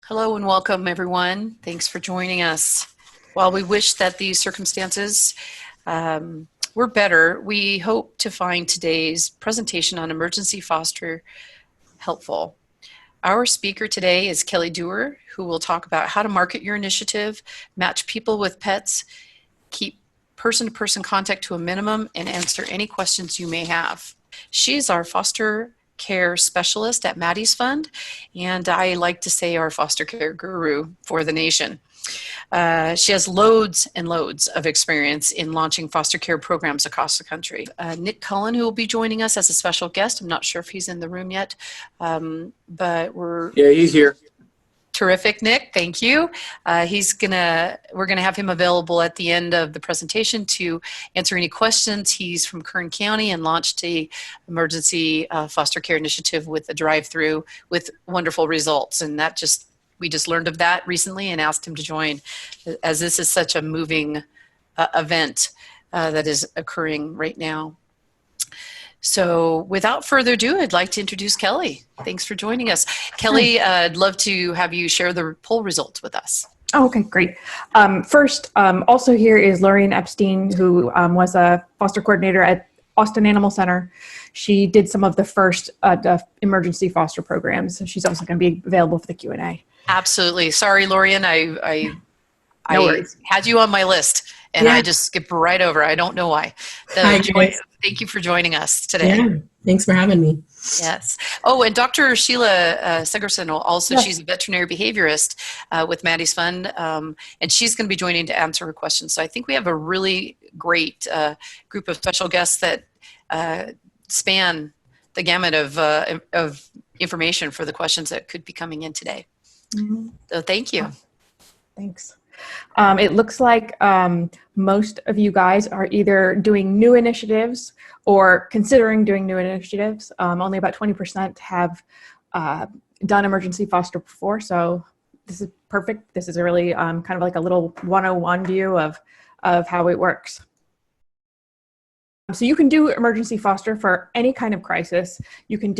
Hello and welcome, everyone. Thanks for joining us. While we wish that these circumstances were better, we hope to find today's presentation on emergency foster helpful. Our speaker today is Kelly Dewar, who will talk about how to market your initiative, match people with pets, keep person-to-person contact to a minimum, and answer any questions you may have. She's our foster care specialist at Maddie's Fund, and I like to say our foster care guru for the nation. She has loads and loads of experience in launching foster care programs across the country. Nick Cullen, who will be joining us as a special guest. I'm not sure if he's in the room yet, but Yeah, he's here. Terrific, Nick. Thank you. We're gonna have him available at the end of the presentation to answer any questions. He's from Kern County and launched a emergency foster care initiative with a drive-through with wonderful results. And we just learned of that recently and asked him to join, as this is such a moving event that is occurring right now. So without further ado, I'd like to introduce Kelly. Thanks for joining us. Kelly, I'd love to have you share the poll results with us. Oh, okay, great. First, also here is Lorraine Epstein, who was a foster coordinator at Austin Animal Center. She did some of the first emergency foster programs. She's also going to be available for the Q&A. Absolutely. Sorry, Lorian, I No worries. had you on my list and I just skipped right over. I don't know why. Thank you for joining us today. Yeah, thanks for having me. Yes. Oh, and Dr. Sheila Segerson, also, she's a veterinary behaviorist with Maddie's Fund, and she's going to be joining to answer her questions. So I think we have a really great group of special guests that span the gamut of information for the questions that could be coming in today. Mm-hmm. So thank you. Thanks. It looks like most of you guys are either doing new initiatives or considering doing new initiatives. Only about 20% have done emergency foster before, so this is perfect. This is a really kind of like a little 101 view of how it works. So you can do emergency foster for any kind of crisis. You can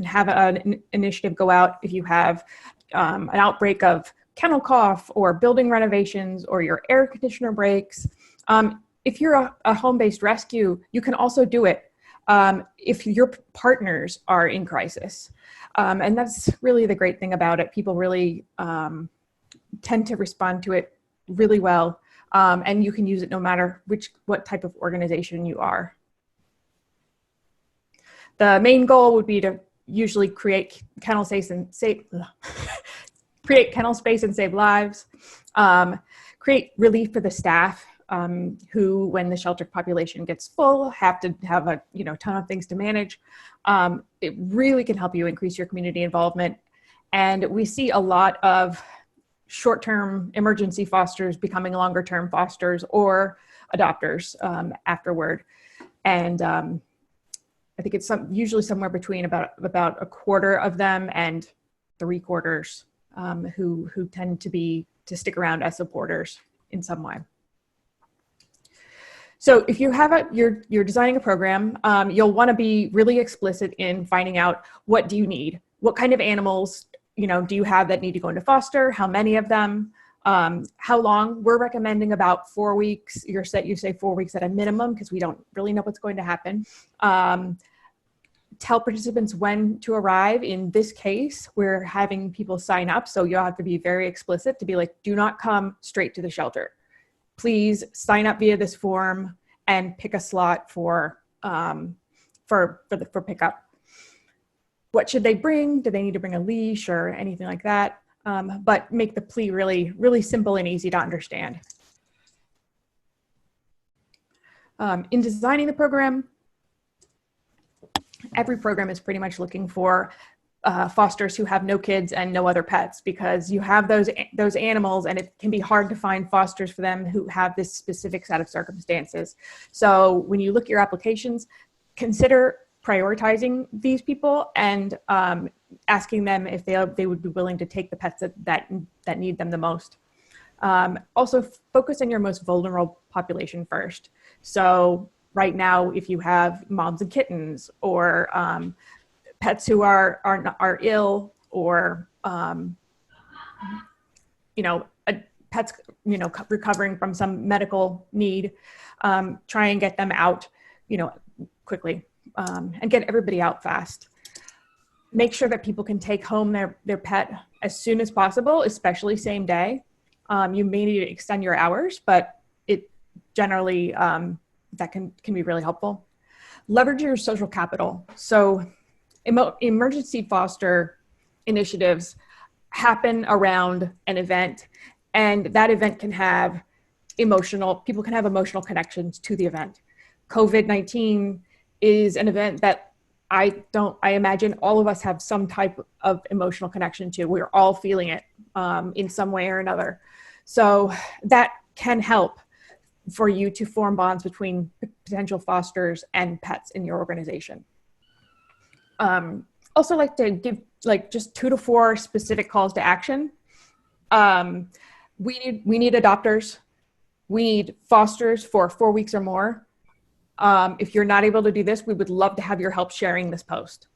have an initiative go out if you have an outbreak of kennel cough or building renovations or your air conditioner breaks. If you're a home-based rescue, you can also do it if your partners are in crisis. And that's really the great thing about it. People really tend to respond to it really well. And you can use it no matter what type of organization you are. The main goal would be to usually create kennel space and save lives, create relief for the staff who, when the shelter population gets full, have to have a ton of things to manage. It really can help you increase your community involvement. And we see a lot of short-term emergency fosters becoming longer-term fosters or adopters afterward. And I think it's usually somewhere between about a quarter of them and 3/4 who tend to stick around as supporters in some way. So if you have you're designing a program, you'll want to be really explicit in finding out what do you need, what kind of animals do you have that need to go into foster, how many of them, how long. We're recommending about 4 weeks. You say 4 weeks at a minimum because we don't really know what's going to happen. Tell participants when to arrive. In this case, we're having people sign up, so you'll have to be very explicit to be like, do not come straight to the shelter. Please sign up via this form and pick a slot for pickup. What should they bring? Do they need to bring a leash or anything like that? But make the plea really, really simple and easy to understand. In designing the program, every program is pretty much looking for fosters who have no kids and no other pets, because you have those animals and it can be hard to find fosters for them who have this specific set of circumstances. So when you look at your applications, consider prioritizing these people and asking them if they would be willing to take the pets that need them the most. Also, focus on your most vulnerable population first. So right now, if you have moms and kittens or pets who are ill or pets, recovering from some medical need, try and get them out, quickly, and get everybody out fast. Make sure that people can take home their pet as soon as possible, especially same day. You may need to extend your hours, but it generally, that can be really helpful. Leverage your social capital. So emergency foster initiatives happen around an event, and that event can have people can have emotional connections to the event. COVID-19 is an event that I imagine all of us have some type of emotional connection to. We're all feeling it in some way or another. So that can help for you to form bonds between potential fosters and pets in your organization. Also like to give just 2 to 4 specific calls to action. We need adopters. We need fosters for 4 weeks or more. If you're not able to do this, we would love to have your help sharing this post.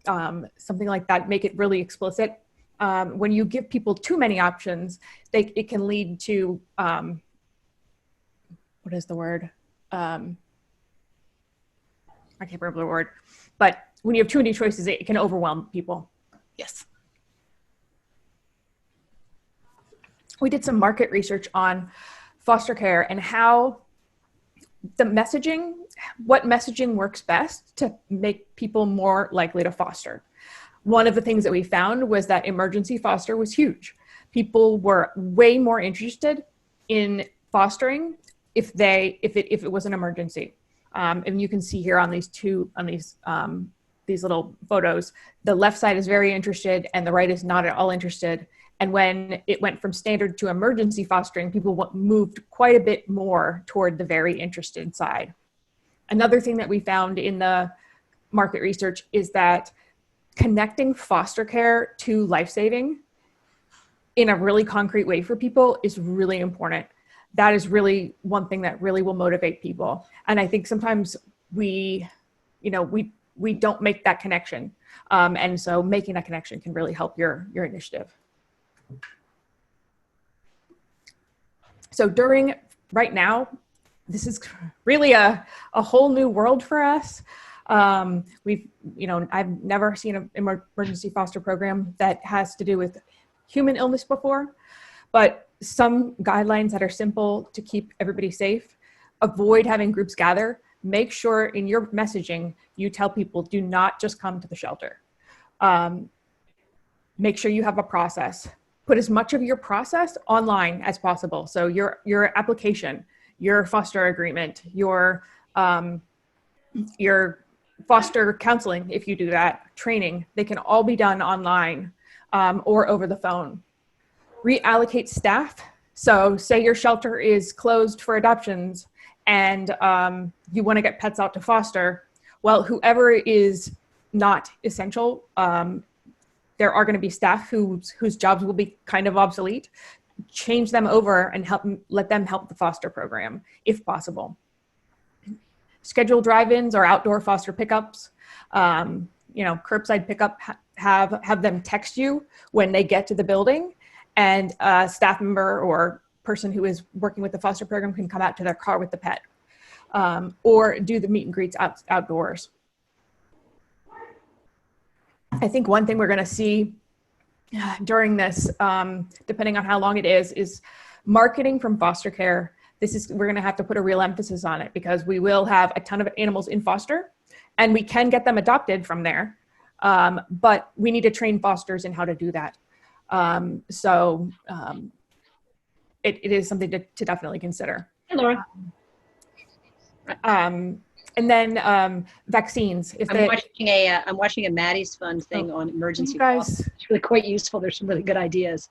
Something like that, make it really explicit. When you give people too many options, it can lead to, what is the word? I can't remember the word, but when you have too many choices, it can overwhelm people. Yes. We did some market research on foster care and how what messaging works best to make people more likely to foster. One of the things that we found was that emergency foster was huge. People were way more interested in fostering if it was an emergency. And you can see here on these little photos, the left side is very interested and the right is not at all interested. And when it went from standard to emergency fostering, people moved quite a bit more toward the very interested side. Another thing that we found in the market research is that connecting foster care to life-saving in a really concrete way for people is really important. That is really one thing that really will motivate people. And I think sometimes we don't make that connection. And so making that connection can really help your initiative. So right now, this is really a whole new world for us. I've never seen an emergency foster program that has to do with human illness before, but some guidelines that are simple to keep everybody safe. Avoid having groups gather. Make sure in your messaging, you tell people, do not just come to the shelter. Make sure you have a process. Put as much of your process online as possible. So your application, your foster agreement, your foster counseling, if you do that, training, they can all be done online or over the phone. Reallocate staff. So say your shelter is closed for adoptions and you want to get pets out to foster. Well, whoever is not essential, there are going to be staff whose jobs will be kind of obsolete. Change them over and let them help the foster program if possible. Schedule drive-ins or outdoor foster pickups. Curbside pickup, have them text you when they get to the building, and a staff member or person who is working with the foster program can come out to their car with the pet, or do the meet and greets outdoors. I think one thing we're going to see during this, depending on how long it is marketing from foster care. We're going to have to put a real emphasis on it because we will have a ton of animals in foster and we can get them adopted from there. But we need to train fosters in how to do that. It is something to definitely consider. Hey, Laura. And then vaccines. I'm watching a Maddie's Fund thing on emergency. Guys, it's really quite useful. There's some really good ideas.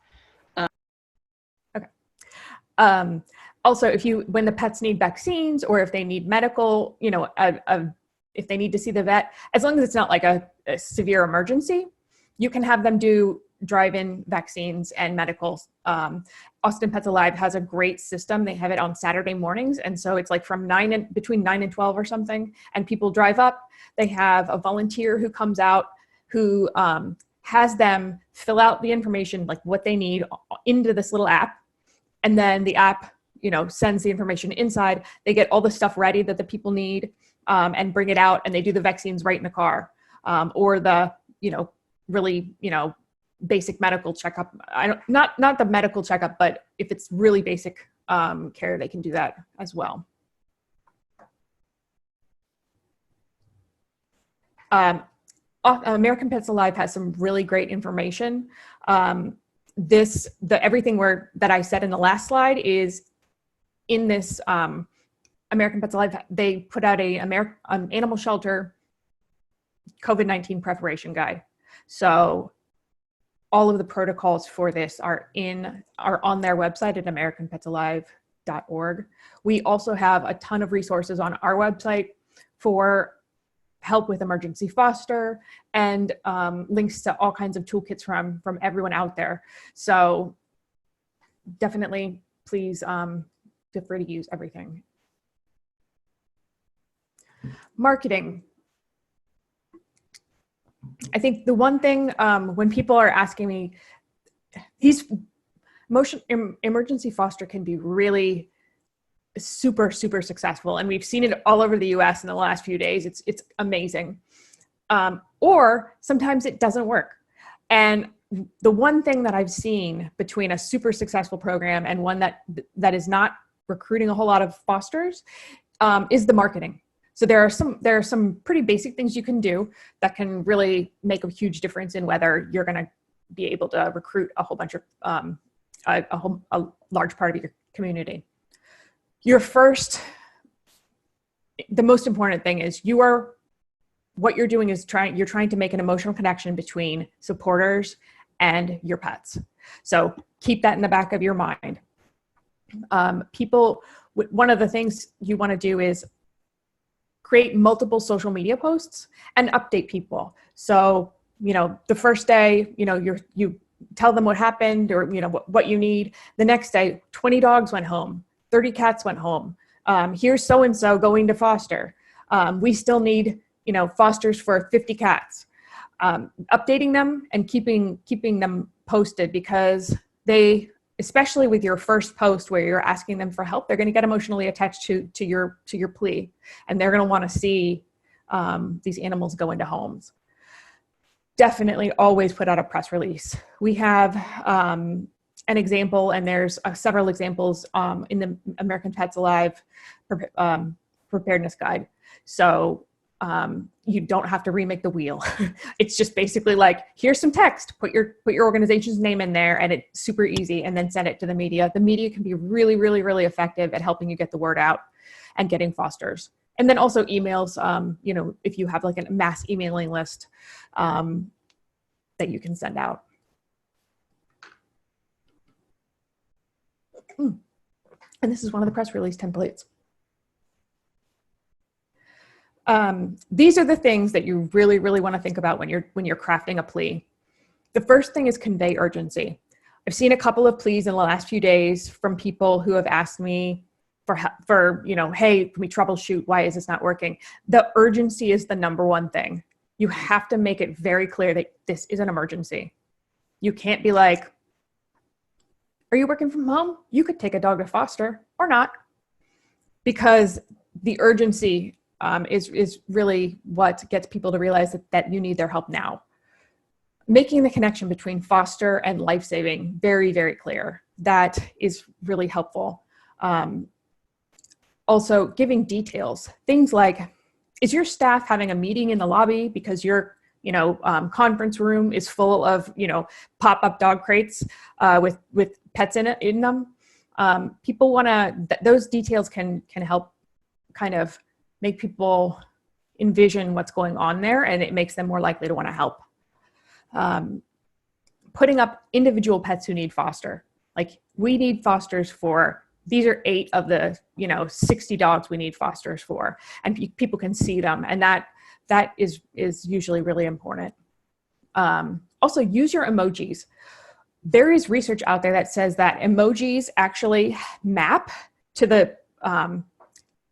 Okay. Also, when the pets need vaccines or if they need medical, if they need to see the vet, as long as it's not like a severe emergency, you can have them do drive-in vaccines and medicals. Austin Pets Alive has a great system. They have it on Saturday mornings. And so it's like between 9 and 12 or something. And people drive up. They have a volunteer who comes out who has them fill out the information, like what they need, into this little app. And then the app, sends the information inside. They get all the stuff ready that the people need, and bring it out, and they do the vaccines right in the car, or the, really, basic medical checkup. Not the medical checkup, but if it's really basic care, they can do that as well. American Pets Alive has some really great information. Everything that I said in the last slide is in this American Pets Alive. They put out an animal shelter COVID-19 preparation guide. So all of the protocols for this are on their website at americanpetsalive.org. We also have a ton of resources on our website for help with emergency foster, and links to all kinds of toolkits from everyone out there. So definitely, please feel free to use everything. Marketing. I think the one thing when people are asking me, these emergency foster can be really super, super successful. And we've seen it all over the US in the last few days. It's amazing. Or sometimes it doesn't work. And the one thing that I've seen between a super successful program and one that is not recruiting a whole lot of fosters is the marketing. So there are some pretty basic things you can do that can really make a huge difference in whether you're going to be able to recruit a whole bunch of a large part of your community. The most important thing is what you're doing is you're trying to make an emotional connection between supporters and your pets. So keep that in the back of your mind. One of the things you want to do is create multiple social media posts and update people. So, the first day, you tell them what happened or, what you need. The next day, 20 dogs went home, 30 cats went home. Here's so-and-so going to foster. We still need, fosters for 50 cats. Updating them and keeping them posted, because especially with your first post where you're asking them for help, they're going to get emotionally attached to your plea, and they're going to want to see these animals go into homes. Definitely always put out a press release. We have an example, and there's several examples in the American Pets Alive preparedness guide. So you don't have to remake the wheel. It's just basically like, here's some text, put your organization's name in there, and it's super easy, and then send it to the media. The media can be really, really, really effective at helping you get the word out and getting fosters. And then also emails, if you have like a mass emailing list that you can send out. And this is one of the press release templates. These are the things that you really, really want to think about when you're crafting a plea. The first thing is convey urgency. I've seen a couple of pleas in the last few days from people who have asked me for hey, can we troubleshoot? Why is this not working? The urgency is the number one thing. You have to make it very clear that this is an emergency. You can't be like, are you working from home? You could take a dog to foster or not, because the urgency is really what gets people to realize that you need their help now. Making the connection between foster and life-saving very, very clear. That is really helpful. Also, giving details. Things like, is your staff having a meeting in the lobby because your conference room is full of pop-up dog crates with pets in them? People want to. Those details can help kind of make people envision what's going on there, and it makes them more likely to want to help. Putting up individual pets who need foster. Like, we need fosters for, these are 8 of the 60 dogs we need fosters for, and people can see them, and that is usually really important. Also, use your emojis. There is research out there that says that emojis actually map to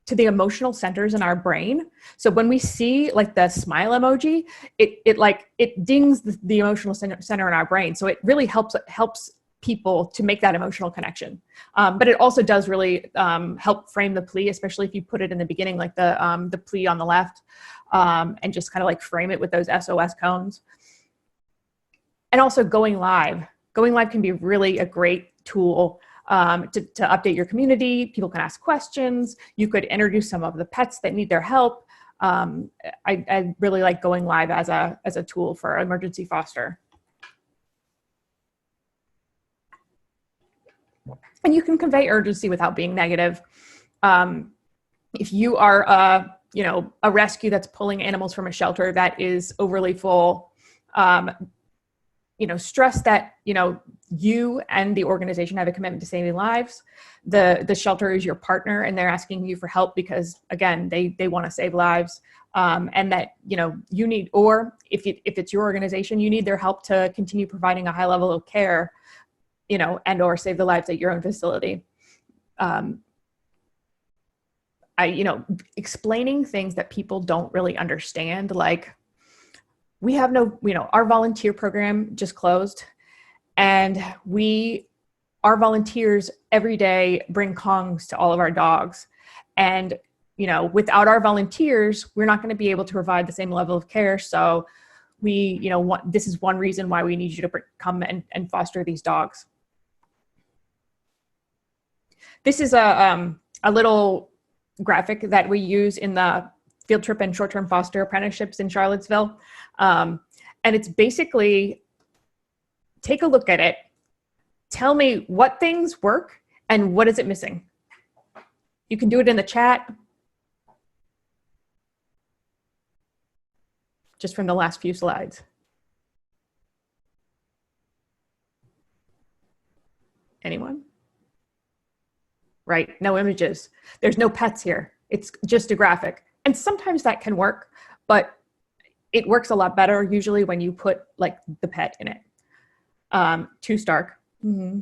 to the emotional centers in our brain. So when we see like the smile emoji, it dings the emotional center in our brain. So it really helps people to make that emotional connection. But it also does really help frame the plea, especially if you put it in the beginning, like the plea on the left, and just kind of like frame it with those SOS cones. And also going live. Going live can be really a great tool to update your community. People can ask questions. You could introduce some of the pets that need their help. I really like going live as a tool for emergency foster. And you can convey urgency without being negative. If you are a rescue that's pulling animals from a shelter that is overly full, stress that, you and the organization have a commitment to saving lives. The shelter is your partner and they're asking you for help because, again, they want to save lives. And that, you need, or if it's your organization, you need their help to continue providing a high level of care, and or save the lives at your own facility. Explaining things that people don't really understand, like we have our volunteer program just closed, and our volunteers every day bring Kongs to all of our dogs. And, without our volunteers, we're not going to be able to provide the same level of care. So this is one reason why we need you to come and foster these dogs. This is a little graphic that we use in the field trip and short-term foster apprenticeships in Charlottesville. And it's basically, take a look at it. Tell me what things work and what is it missing. You can do it in the chat. Just from the last few slides. Anyone? Right, no images. There's no pets here. It's just a graphic. And sometimes that can work, but it works a lot better usually when you put like the pet in it. Too stark. Mm-hmm.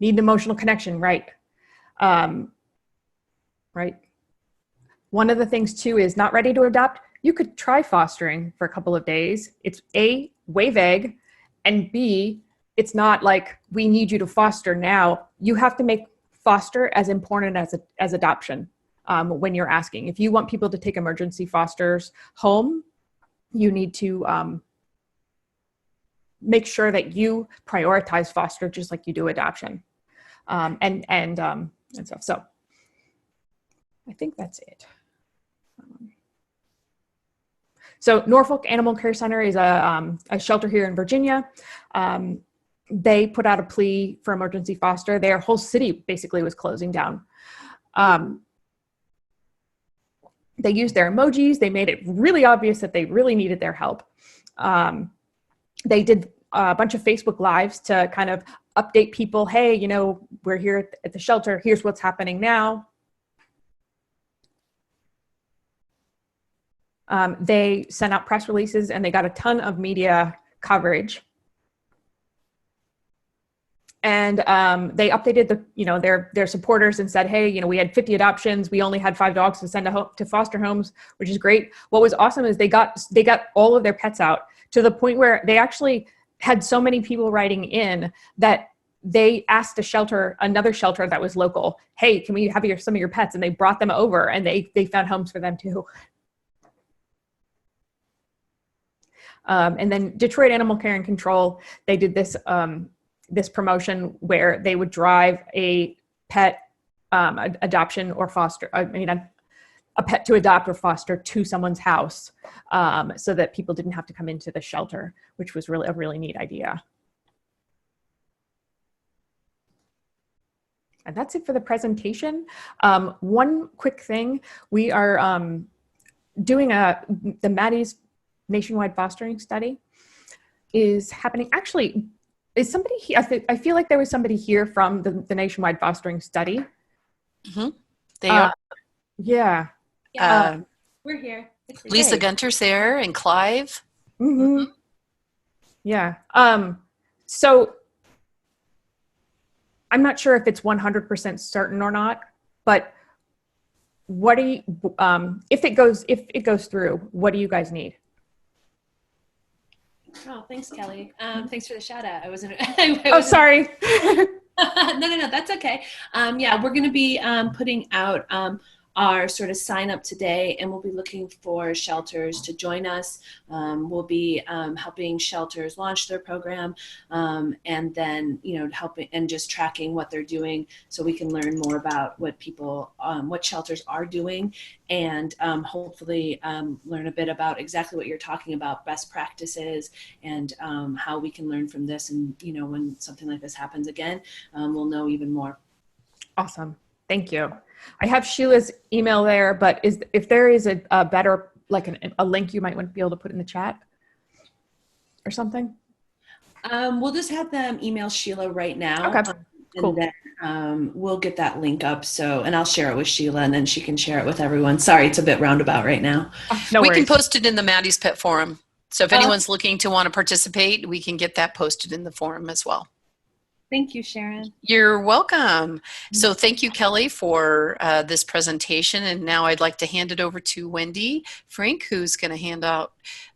Need an emotional connection, right? Right. One of the things too is not ready to adopt. You could try fostering for a couple of days. It's A, way vague, and B, it's not like we need you to foster now. You have to make foster as important as adoption when you're asking. If you want people to take emergency fosters home, you need to make sure that you prioritize foster just like you do adoption, and stuff. So I think that's it. So Norfolk Animal Care Center is a shelter here in Virginia. They put out a plea for emergency foster. Their whole city basically was closing down. They used their emojis. They made it really obvious that they really needed their help. They did a bunch of Facebook Lives to kind of update people. Hey, we're here at the shelter. Here's what's happening now. They sent out press releases and they got a ton of media coverage. And they updated their supporters and said, hey, we had 50 adoptions. We only had 5 dogs to send to foster homes, which is great. What was awesome is they got all of their pets out to the point where they actually had so many people writing in that they asked another shelter that was local, hey, can we have some of your pets? And they brought them over and they found homes for them too. And then Detroit Animal Care and Control, they did this promotion where they would drive a pet adoption or foster, a pet to adopt or foster to someone's house, so that people didn't have to come into the shelter, which was really a really neat idea. And that's it for the presentation. One quick thing, we are doing the Maddie's nationwide fostering study is happening. Actually, is somebody here? I feel like there was somebody here from the nationwide fostering study. Mm-hmm. They are. Yeah. We're here. Lisa Gunter's there and Clive. Mm-hmm. Mm-hmm. Yeah. So I'm not sure if it's 100% certain or not, but what do you, if it goes through, what do you guys need? Oh, thanks, Kelly. Thanks for the shout out. I wasn't. Sorry. No, that's okay. Yeah, we're going to be putting out our sort of sign up today, and we'll be looking for shelters to join us. We'll be helping shelters launch their program, and then helping and just tracking what they're doing, so we can learn more about what what shelters are doing, and hopefully learn a bit about exactly what you're talking about, best practices, and how we can learn from this. And when something like this happens again, we'll know even more. Awesome. Thank you. I have Sheila's email there, but if there is a better, like a link you might want to be able to put in the chat or something? We'll just have them email Sheila right now. Okay, cool. And then we'll get that link up. And I'll share it with Sheila, and then she can share it with everyone. Sorry, it's a bit roundabout right now. No we worries. can post it in the Maddie's Pet Forum. So if anyone's looking to want to participate, we can get that posted in the forum as well. Thank you, Sharon. You're welcome. So thank you, Kelly, for this presentation. And now I'd like to hand it over to Wendy Frank, who's going to handle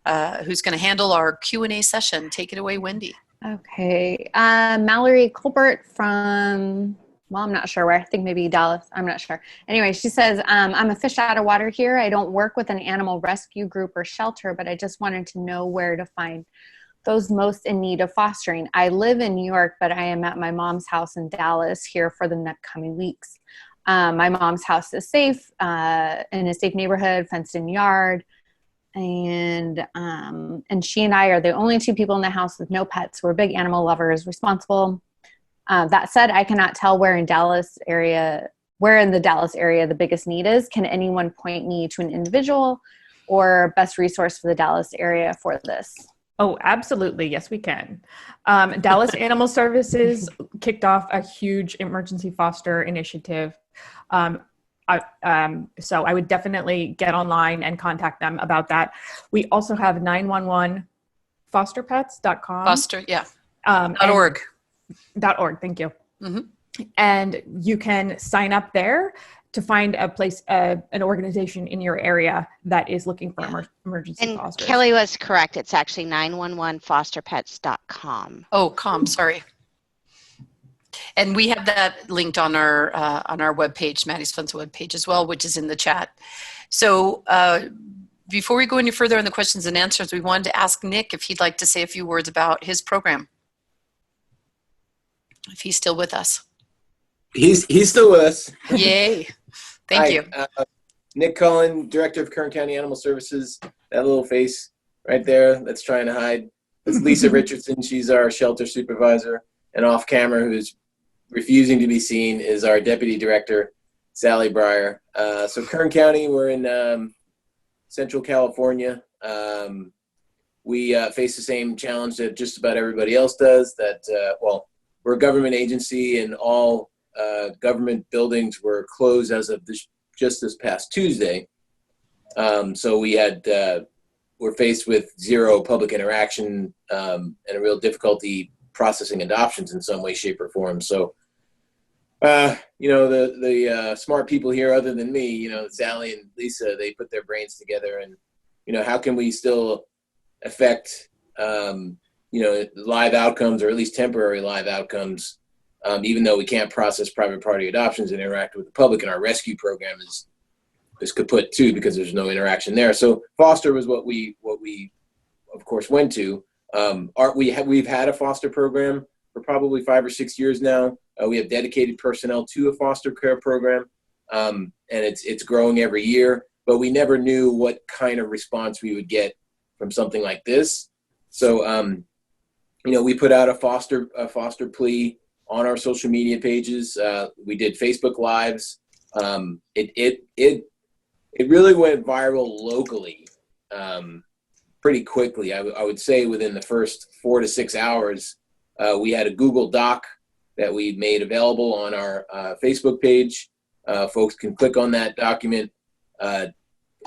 our Q&A session. Take it away, Wendy. Okay. Mallory Colbert from, well, I'm not sure where. I think maybe Dallas. I'm not sure. Anyway, she says, I'm a fish out of water here. I don't work with an animal rescue group or shelter, but I just wanted to know where to find those most in need of fostering. I live in New York, but I am at my mom's house in Dallas here for the coming weeks. My mom's house is safe, in a safe neighborhood, fenced in yard. And she and I are the only two people in the house with no pets. We're big animal lovers, responsible. That said, I cannot tell where in the Dallas area the biggest need is. Can anyone point me to an individual or best resource for the Dallas area for this? Oh, absolutely. Yes, we can. Dallas Animal Services kicked off a huge emergency foster initiative. So I would definitely get online and contact them about that. We also have 911 fosterpets.com. Foster, yeah. .org. .org, thank you. Mm-hmm. And you can sign up there to find a place, an organization in your area that is looking for emergency and fosters. Kelly was correct. It's actually 911fosterpets.com. Oh, sorry. And we have that linked on our webpage, Maddie's Fun's webpage as well, which is in the chat. So before we go any further on the questions and answers, we wanted to ask Nick if he'd like to say a few words about his program, if he's still with us. He's still with us. Yay. Thank you. Nick Cullen, Director of Kern County Animal Services. That little face right there that's trying to hide. That's Lisa Richardson. She's our shelter supervisor. And off camera, who's refusing to be seen, is our Deputy Director, Sally Breyer. So Kern County, we're in Central California. We face the same challenge that just about everybody else does. That we're a government agency, and all government buildings were closed as of just this past Tuesday. So we're faced with zero public interaction and a real difficulty processing adoptions in some way, shape, or form. So, the smart people here, other than me, Sally and Lisa, they put their brains together, and how can we still affect live outcomes, or at least temporary live outcomes, even though we can't process private party adoptions and interact with the public. And our rescue program is kaput too, because there's no interaction there. So foster was what we of course went to. We've had a foster program for probably 5 or 6 years now. We have dedicated personnel to a foster care program, and it's growing every year. But we never knew what kind of response we would get from something like this. So we put out a foster plea on our social media pages. We did Facebook Lives. It really went viral locally pretty quickly. I would say within the first 4 to 6 hours, we had a Google Doc that we made available on our Facebook page. Folks can click on that document,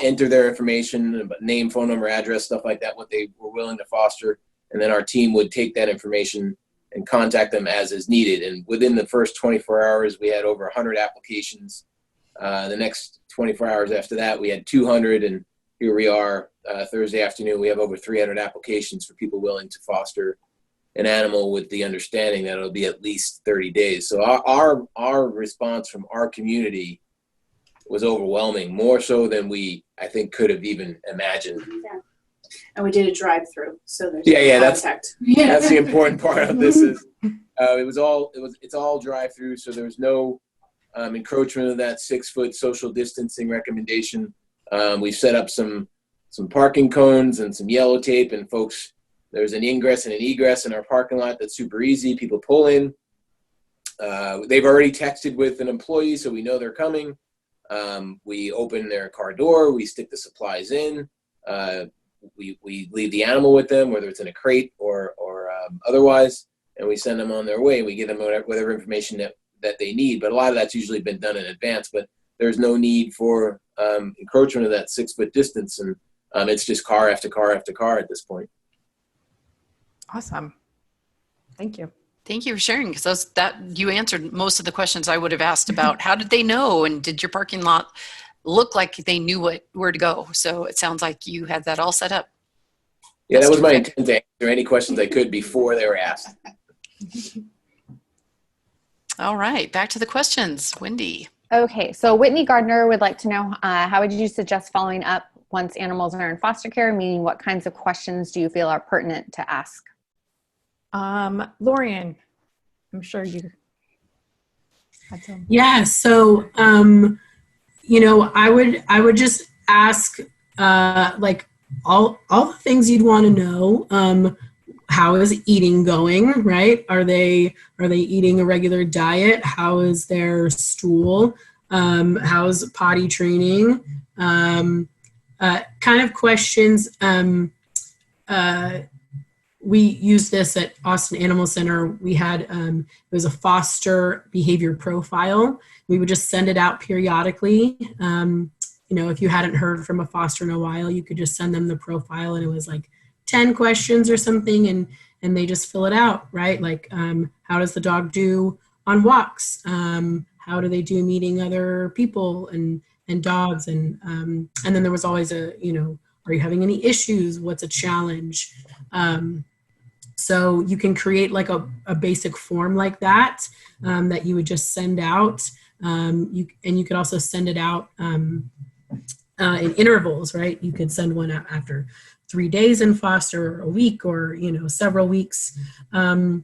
enter their information, name, phone number, address, stuff like that, what they were willing to foster. And then our team would take that information and contact them as is needed. And within the first 24 hours, we had over 100 applications. The next 24 hours after that, we had 200, and here we are Thursday afternoon. We have over 300 applications for people willing to foster an animal with the understanding that it'll be at least 30 days. So our response from our community was overwhelming, more so than we, I think, could have even imagined. Yeah. And we did a drive-through, so there's contact. That's the important part of this. Is it's all drive-through, so there's no encroachment of that 6-foot social distancing recommendation. We've set up some parking cones and some yellow tape, and folks, there's an ingress and an egress in our parking lot that's super easy. People pull in. They've already texted with an employee, so we know they're coming. We open their car door. We stick the supplies in. We leave the animal with them, whether it's in a crate or otherwise, and we send them on their way. We give them whatever information that they need. But a lot of that's usually been done in advance. But there's no need for encroachment of that 6-foot distance, and it's just car after car after car at this point. Awesome. Thank you. Thank you for sharing, because you answered most of the questions I would have asked about how did they know, and did your parking lot look like they knew where to go? So it sounds like you had that all set up. Yeah, that was my intent, to answer any questions I could before they were asked. All right, back to the questions. Wendy. Okay, so Whitney Gardner would like to know, how would you suggest following up once animals are in foster care? Meaning, what kinds of questions do you feel are pertinent to ask? Lorian, I'm sure you had some. Yeah, so I would just ask like all the things you'd want to know. How is eating going, right? Are they eating a regular diet? How is their stool? How's potty training? Kind of questions. We used this at Austin Animal Center. We had, it was a foster behavior profile. We would just send it out periodically. If you hadn't heard from a foster in a while, you could just send them the profile, and it was like 10 questions or something, and they just fill it out, right? Like, how does the dog do on walks? How do they do meeting other people and dogs? And then there was always are you having any issues? What's a challenge? So you can create like a basic form like that, that you would just send out. You could also send it out in intervals, right? You could send one out after 3 days in foster, or a week, or several weeks. And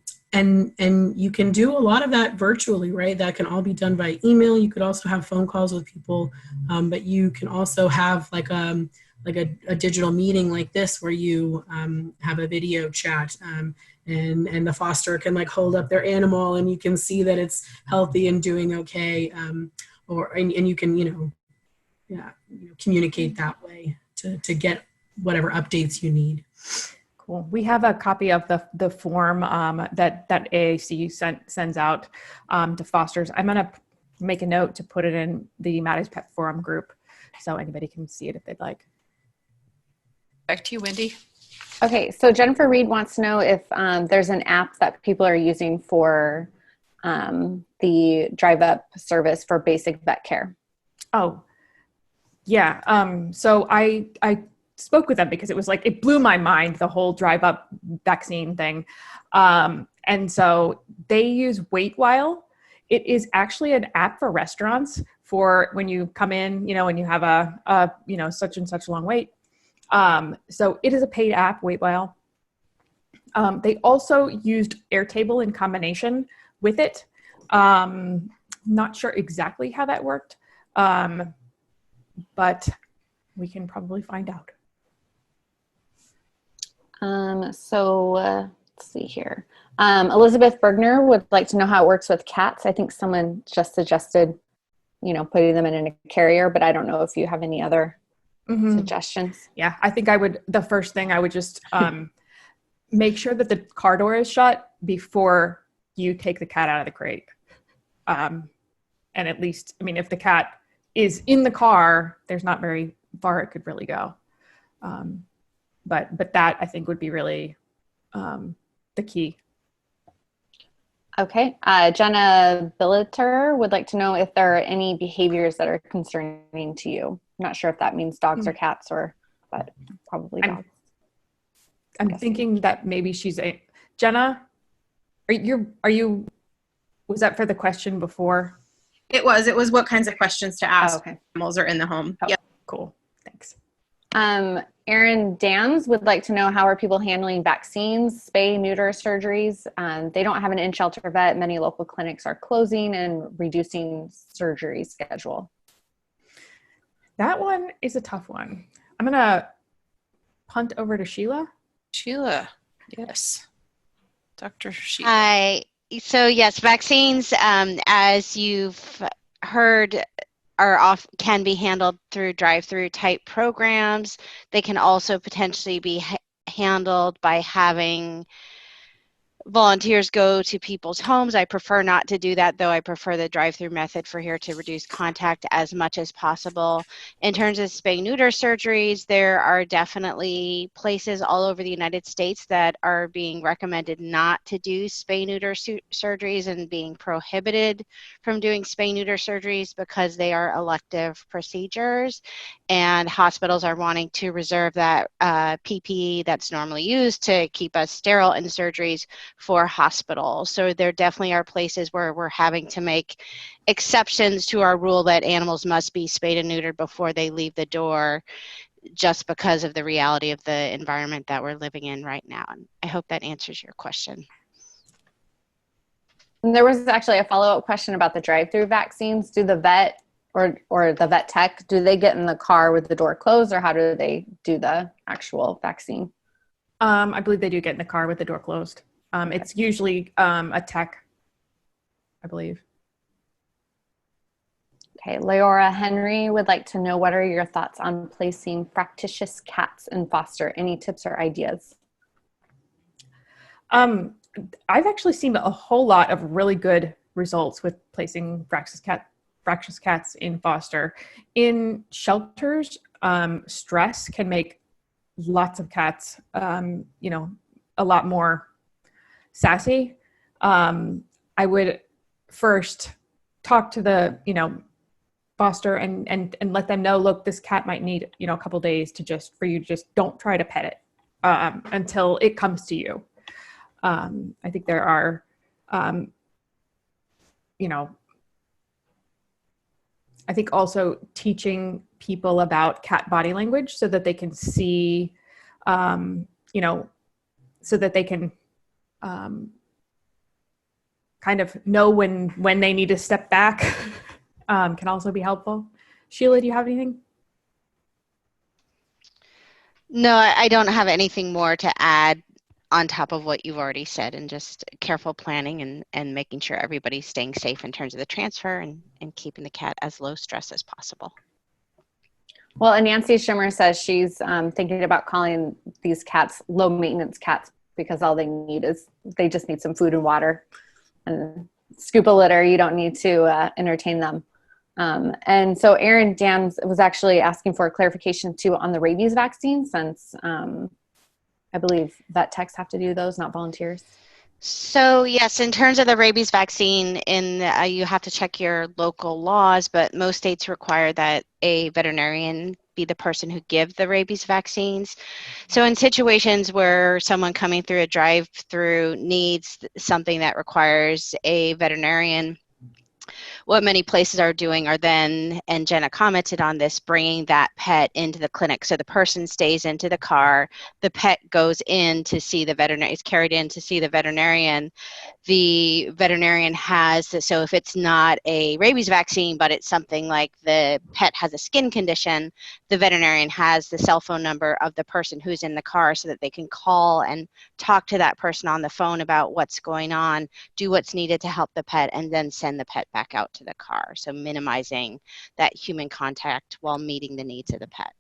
you can do a lot of that virtually, right? That can all be done by email. You could also have phone calls with people, but you can also have like a digital meeting like this, where you have a video chat, and the foster can like hold up their animal, and you can see that it's healthy and doing okay, and you can communicate that way to get whatever updates you need. Cool. We have a copy of the form that AAC sends out to fosters. I'm going to make a note to put it in the Maddie's Pet Forum group, so anybody can see it if they'd like. Back to you, Wendy. Okay, so Jennifer Reed wants to know if there's an app that people are using for the drive up service for basic vet care. Oh, yeah. So I spoke with them because it was like, it blew my mind, the whole drive up vaccine thing. And so they use Waitwhile. It is actually an app for restaurants for when you come in, and you have a such and such long wait. So it is a paid app, Waitwhile. They also used Airtable in combination with it. Not sure exactly how that worked, but we can probably find out. Let's see here. Elizabeth Bergner would like to know how it works with cats. I think someone just suggested, putting them in a carrier, but I don't know if you have any other suggestions. Yeah, I think the first thing I would just make sure that the car door is shut before you take the cat out of the crate. And at least, if the cat is in the car, there's not very far it could really go. But that I think would be really the key. Okay. Jenna Billiter would like to know if there are any behaviors that are concerning to you. I'm not sure if that means dogs or cats but probably dogs. I'm thinking that maybe she's Jenna, are you, was that for the question before? It was what kinds of questions to ask. Oh, okay. Animals are in the home. Oh, Yep. cool. Thanks. Erin Dams would like to know, how are people handling vaccines, spay, neuter surgeries? They don't have an in-shelter vet. Many local clinics are closing and reducing surgery schedule. That one is a tough one. I'm going to punt over to Sheila. Sheila, yes. Dr. Sheila. Hi. So yes, vaccines, as you've heard, can be handled through drive-through type programs. They can also potentially be handled by having volunteers go to people's homes. I prefer not to do that, though. I prefer the drive-through method for here to reduce contact as much as possible. In terms of spay-neuter surgeries, there are definitely places all over the United States that are being recommended not to do spay-neuter surgeries and being prohibited from doing spay-neuter surgeries because they are elective procedures, and hospitals are wanting to reserve that PPE that's normally used to keep us sterile in surgeries for hospitals. So there definitely are places where we're having to make exceptions to our rule that animals must be spayed and neutered before they leave the door, just because of the reality of the environment that we're living in right now. And I hope that answers your question. And there was actually a follow-up question about the drive-through vaccines. Do the vet or the vet tech, do they get in the car with the door closed, or how do they do the actual vaccine? I believe they do get in the car with the door closed. It's usually a tech, I believe. Okay, Leora Henry would like to know, what are your thoughts on placing fractious cats in foster? Any tips or ideas? I've actually seen a whole lot of really good results with placing fractious cats in foster. In shelters, stress can make lots of cats, a lot more sassy. I would first talk to the, foster and let them know, look, this cat might need, a couple days for you to just don't try to pet it until it comes to you. I think there are, I think also teaching people about cat body language so that they can see, so that they can kind of know when they need to step back can also be helpful. Sheila, do you have anything? No, I don't have anything more to add on top of what you've already said, and just careful planning and making sure everybody's staying safe in terms of the transfer and keeping the cat as low stress as possible. Well, and Nancy Schimmer says she's thinking about calling these cats low maintenance cats, because all they need is, they just need some food and water and scoop of litter. You don't need to entertain them. And so Erin Dams was actually asking for a clarification too on the rabies vaccine, since I believe vet techs have to do those, not volunteers. So yes, in terms of the rabies vaccine, you have to check your local laws, but most states require that a veterinarian be the person who gives the rabies vaccines. So in situations where someone coming through a drive-through needs something that requires a veterinarian, what many places are doing are then, and Jenna commented on this, bringing that pet into the clinic. So the person stays into the car, the pet goes in to see the veterinarian, is carried in to see the veterinarian. The veterinarian has, so if it's not a rabies vaccine, but it's something like the pet has a skin condition, the veterinarian has the cell phone number of the person who's in the car so that they can call and talk to that person on the phone about what's going on, do what's needed to help the pet, and then send the pet back out to the car. So minimizing that human contact while meeting the needs of the pet.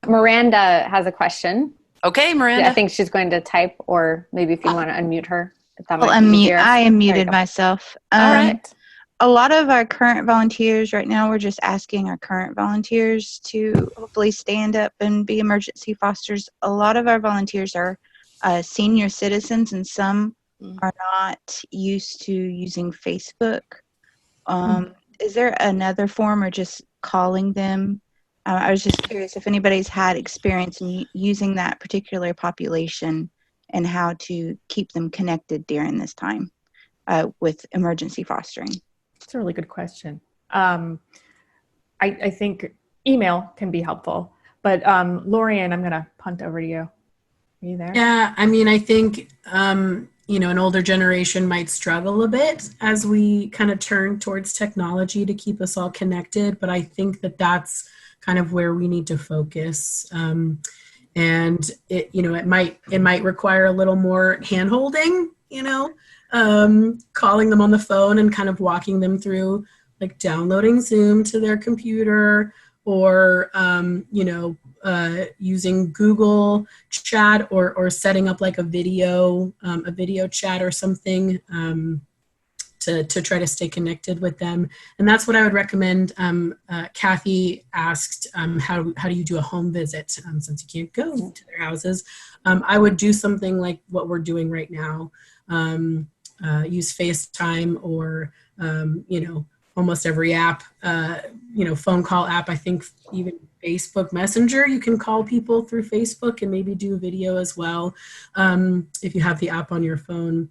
Miranda has a question. Okay, Miranda. Yeah, I think she's going to type, or maybe if you want to unmute her. If that Well, might be easier. I unmuted myself. All right. A lot of our current volunteers right now, we're just asking our current volunteers to hopefully stand up and be emergency fosters. A lot of our volunteers are senior citizens, and some are not used to using Facebook. Is there another form, or just calling them? I was just curious if anybody's had experience in using that particular population and how to keep them connected during this time with emergency fostering. That's a really good question. I think email can be helpful, but Lorian, I'm going to punt over to you. Are you there? Yeah, I mean, I think, an older generation might struggle a bit as we kind of turn towards technology to keep us all connected, but I think that that's kind of where we need to focus. And it might require a little more hand-holding, calling them on the phone and kind of walking them through, like downloading Zoom to their computer, or using Google Chat, or setting up like a video chat or something to try to stay connected with them. And that's what I would recommend. Kathy asked, how do you do a home visit since you can't go to their houses? I would do something like what we're doing right now. Use FaceTime, or almost every app, phone call app. I think even Facebook Messenger, you can call people through Facebook and maybe do video as well, if you have the app on your phone.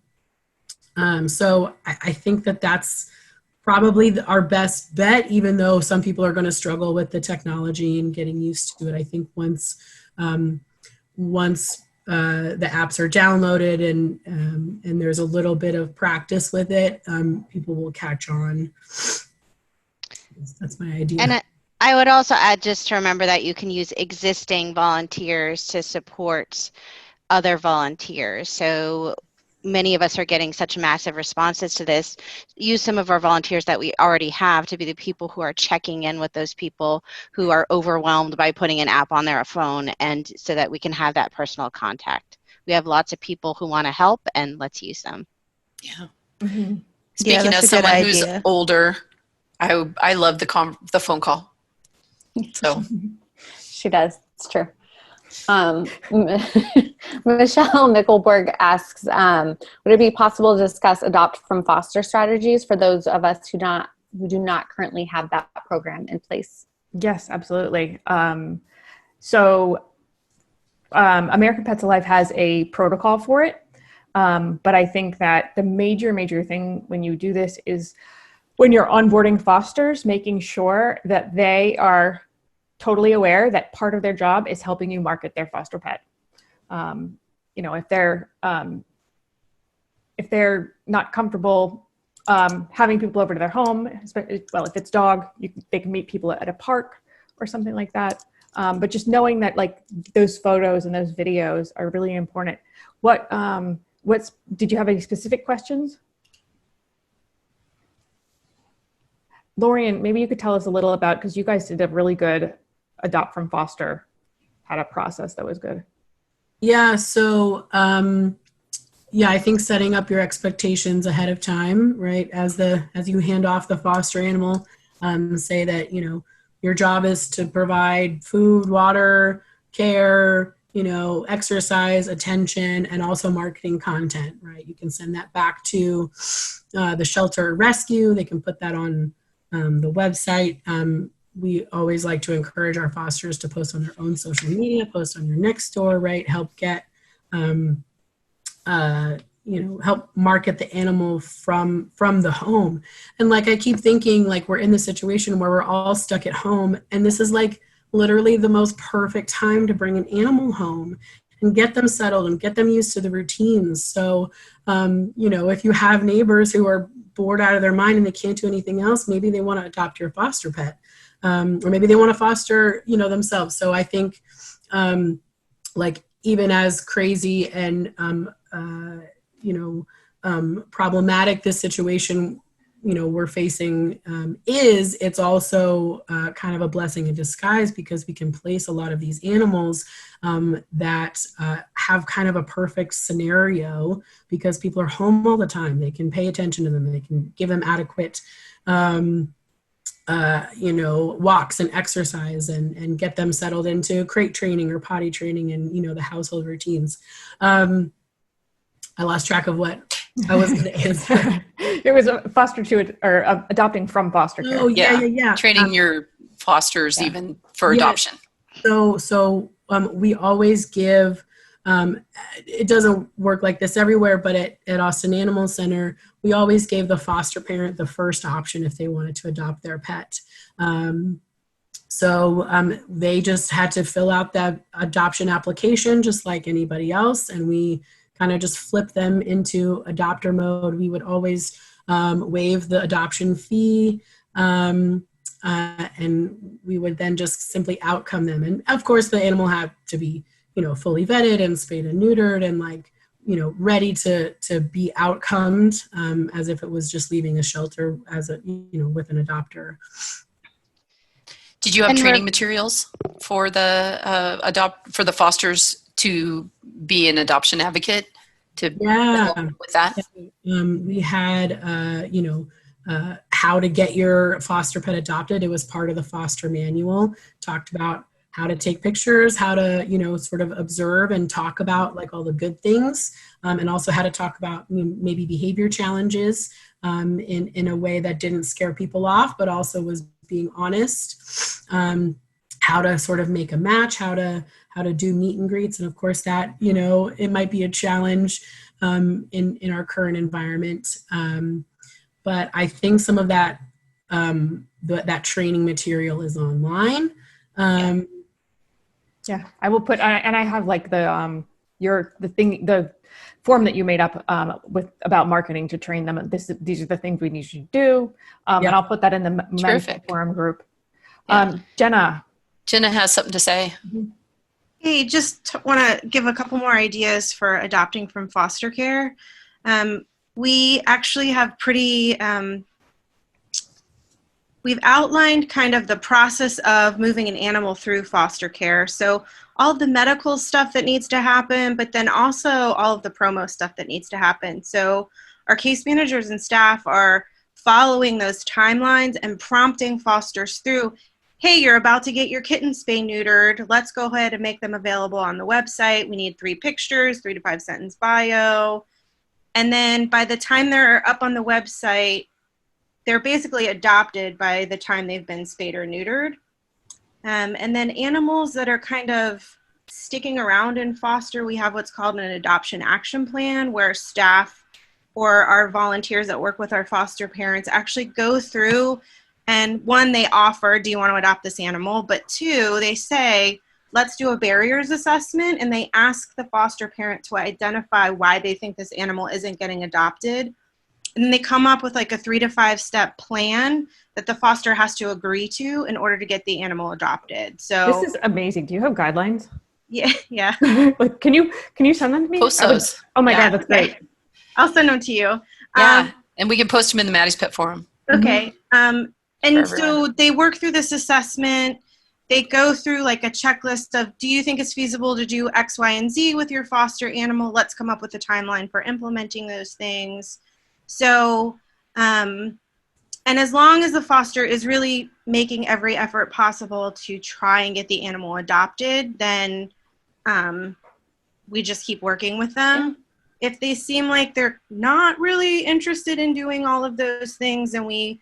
So I think that that's probably our best bet, even though some people are going to struggle with the technology and getting used to it. I think once the apps are downloaded and there's a little bit of practice with it, people will catch on. That's my idea. And I would also add, just to remember that you can use existing volunteers to support other volunteers. So many of us are getting such massive responses to this. Use some of our volunteers that we already have to be the people who are checking in with those people who are overwhelmed by putting an app on their phone, and so that we can have that personal contact. We have lots of people who want to help, and let's use them. Yeah. Mm-hmm. Speaking as someone who's older, I love the phone call. So she does. It's true. Michelle Mickelberg asks, would it be possible to discuss adopt from foster strategies for those of us who do not currently have that program in place? Yes, absolutely. American Pets Alive has a protocol for it. But I think that the major thing when you do this is when you're onboarding fosters, making sure that they are totally aware that part of their job is helping you market their foster pet. If they're not comfortable having people over to their home, well, if it's dog, they can meet people at a park or something like that. But just knowing that like those photos and those videos are really important. Did you have any specific questions? Lorian, maybe you could tell us a little about, because you guys did a really good adopt from foster, had a process that was good. Yeah, so I think setting up your expectations ahead of time, right? As you hand off the foster animal, say that, your job is to provide food, water, care, exercise, attention, and also marketing content, right? You can send that back to the shelter rescue. They can put that on the website. We always like to encourage our fosters to post on their own social media, post on your next door, right? Help get, help market the animal from the home. And like, I keep thinking like we're in this situation where we're all stuck at home, and this is like literally the most perfect time to bring an animal home and get them settled and get them used to the routines. So, if you have neighbors who are bored out of their mind and they can't do anything else, maybe they want to adopt your foster pet, or maybe they want to foster, themselves. So I think, even as crazy and, problematic this situation, we're facing it's also kind of a blessing in disguise, because we can place a lot of these animals that have kind of a perfect scenario, because people are home all the time. They can pay attention to them. They can give them adequate, walks and exercise, and get them settled into crate training or potty training and, the household routines. I lost track of what I was going to answer. It was a foster to or adopting from foster care. Oh, yeah. Training your fosters even for adoption. So we always give, it doesn't work like this everywhere, but at Austin Animal Center, we always gave the foster parent the first option if they wanted to adopt their pet. So they just had to fill out that adoption application just like anybody else, and we kind of just flip them into adopter mode. We would always waive the adoption fee, and we would then just simply outcome them. And of course, the animal had to be, fully vetted and spayed and neutered and ready to be outcomed, as if it was just leaving a shelter with an adopter. Did you have training materials for the fosters to be an adoption advocate to help with that? We had how to get your foster pet adopted. It was part of the foster manual. Talked about how to take pictures, how to sort of observe and talk about all the good things, and also how to talk about maybe behavior challenges in a way that didn't scare people off, but also was being honest, how to sort of make a match, how to do meet and greets. And of course that, it might be a challenge in our current environment. But I think some of that, that training material is online. Yeah, I will put, and I have the form that you made up about marketing to train them. These are the things we need you to do. And I'll put that in the management forum group. Jenna has something to say. Mm-hmm. Hey, just want to give a couple more ideas for adopting from foster care. We actually have we've outlined kind of the process of moving an animal through foster care. So all of the medical stuff that needs to happen, but then also all of the promo stuff that needs to happen. So our case managers and staff are following those timelines and prompting fosters through, hey, you're about to get your kitten spay-neutered. Let's go ahead and make them available on the website. We need 3 pictures, 3 to 5 sentence bio. And then by the time they're up on the website, they're basically adopted by the time they've been spayed or neutered. And then animals that are kind of sticking around in foster, we have what's called an adoption action plan, where staff or our volunteers that work with our foster parents actually go through, and 1, they offer, do you want to adopt this animal? But 2, they say, let's do a barriers assessment, and they ask the foster parent to identify why they think this animal isn't getting adopted. And then they come up with a 3 to 5 step plan that the foster has to agree to in order to get the animal adopted. So this is amazing. Do you have guidelines? Yeah. Can you send them to me? Post those. Oh my God, that's great. I'll send them to you. Yeah, and we can post them in the Maddie's Pet Forum. Okay. And so they work through this assessment. They go through a checklist of, do you think it's feasible to do X, Y, and Z with your foster animal? Let's come up with a timeline for implementing those things. So, and as long as the foster is really making every effort possible to try and get the animal adopted, then we just keep working with them. Yeah. If they seem like they're not really interested in doing all of those things, then we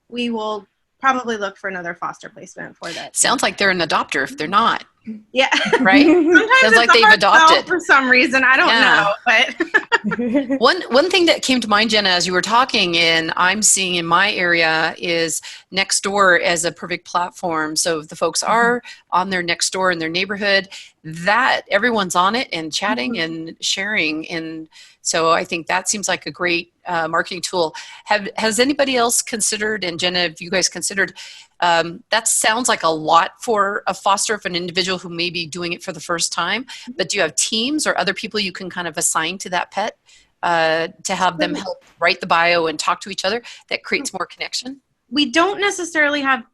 will probably look for another foster placement for that. Sounds like they're an adopter if they're not. Yeah. Right? Sometimes sounds it's like they've adopted for some reason. I don't know, but one thing that came to mind, Jenna, as you were talking, and I'm seeing in my area, is Nextdoor as a perfect platform. So if the folks are on their Nextdoor in their neighborhood, that everyone's on it and chatting and sharing. And so I think that seems like a great marketing tool. Has anybody else considered, and Jenna, have you guys considered, that sounds like a lot for a foster of an individual who may be doing it for the first time, but do you have teams or other people you can kind of assign to that pet to have them help write the bio and talk to each other? That creates more connection. We don't necessarily have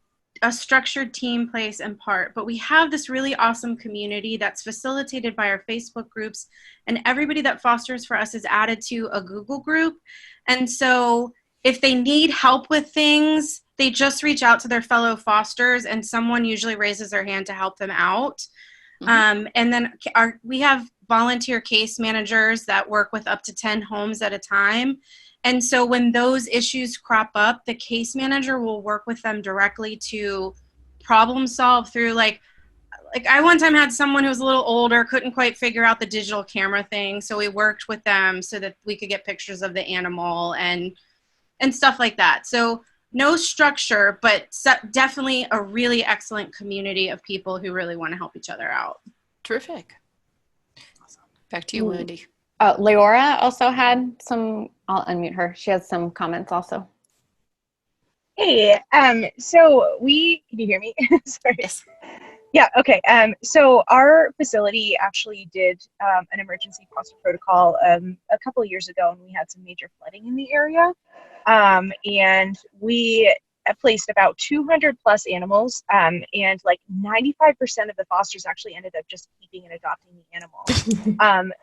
a structured team place in part, but we have this really awesome community that's facilitated by our Facebook groups, and everybody that fosters for us is added to a Google group. And so if they need help with things, they just reach out to their fellow fosters, and someone usually raises their hand to help them out. And then we have volunteer case managers that work with up to 10 homes at a time. And so when those issues crop up, the case manager will work with them directly to problem solve through like I one time had someone who was a little older, couldn't quite figure out the digital camera thing. So we worked with them so that we could get pictures of the animal and stuff like that. So no structure, but definitely a really excellent community of people who really want to help each other out. Terrific. Awesome. Back to you, Wendy. Leora also had some, I'll unmute her. She has some comments also. Hey, so can you hear me? Sorry. Yes. Yeah, okay. So our facility actually did an emergency foster protocol a couple of years ago, and we had some major flooding in the area. And we placed about 200 plus animals, and like 95% of the fosters actually ended up just keeping and adopting the animal.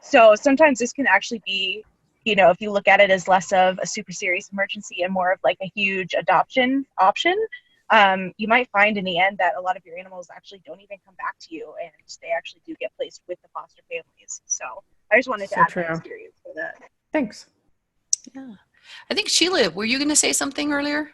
So sometimes this can actually be, you know, if you look at it as less of a super serious emergency and more of like a huge adoption option, you might find in the end that a lot of your animals actually don't even come back to you, and they actually do get placed with the foster families. So I just wanted to add that experience for that. Thanks. Yeah. I think Sheila, were you going to say something earlier?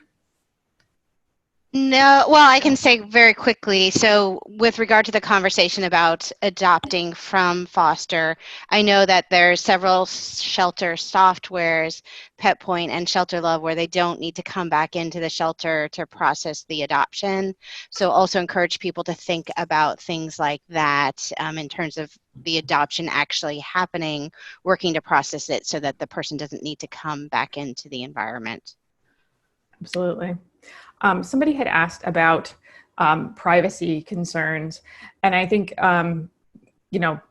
No, well, I can say very quickly. So with regard to the conversation about adopting from foster, I know that there's several shelter softwares, Pet Point and Shelter Love, where they don't need to come back into the shelter to process the adoption. So also encourage people to think about things like that in terms of the adoption actually happening, working to process it so that the person doesn't need to come back into the environment. Absolutely. Somebody had asked about privacy concerns, and I think, you know,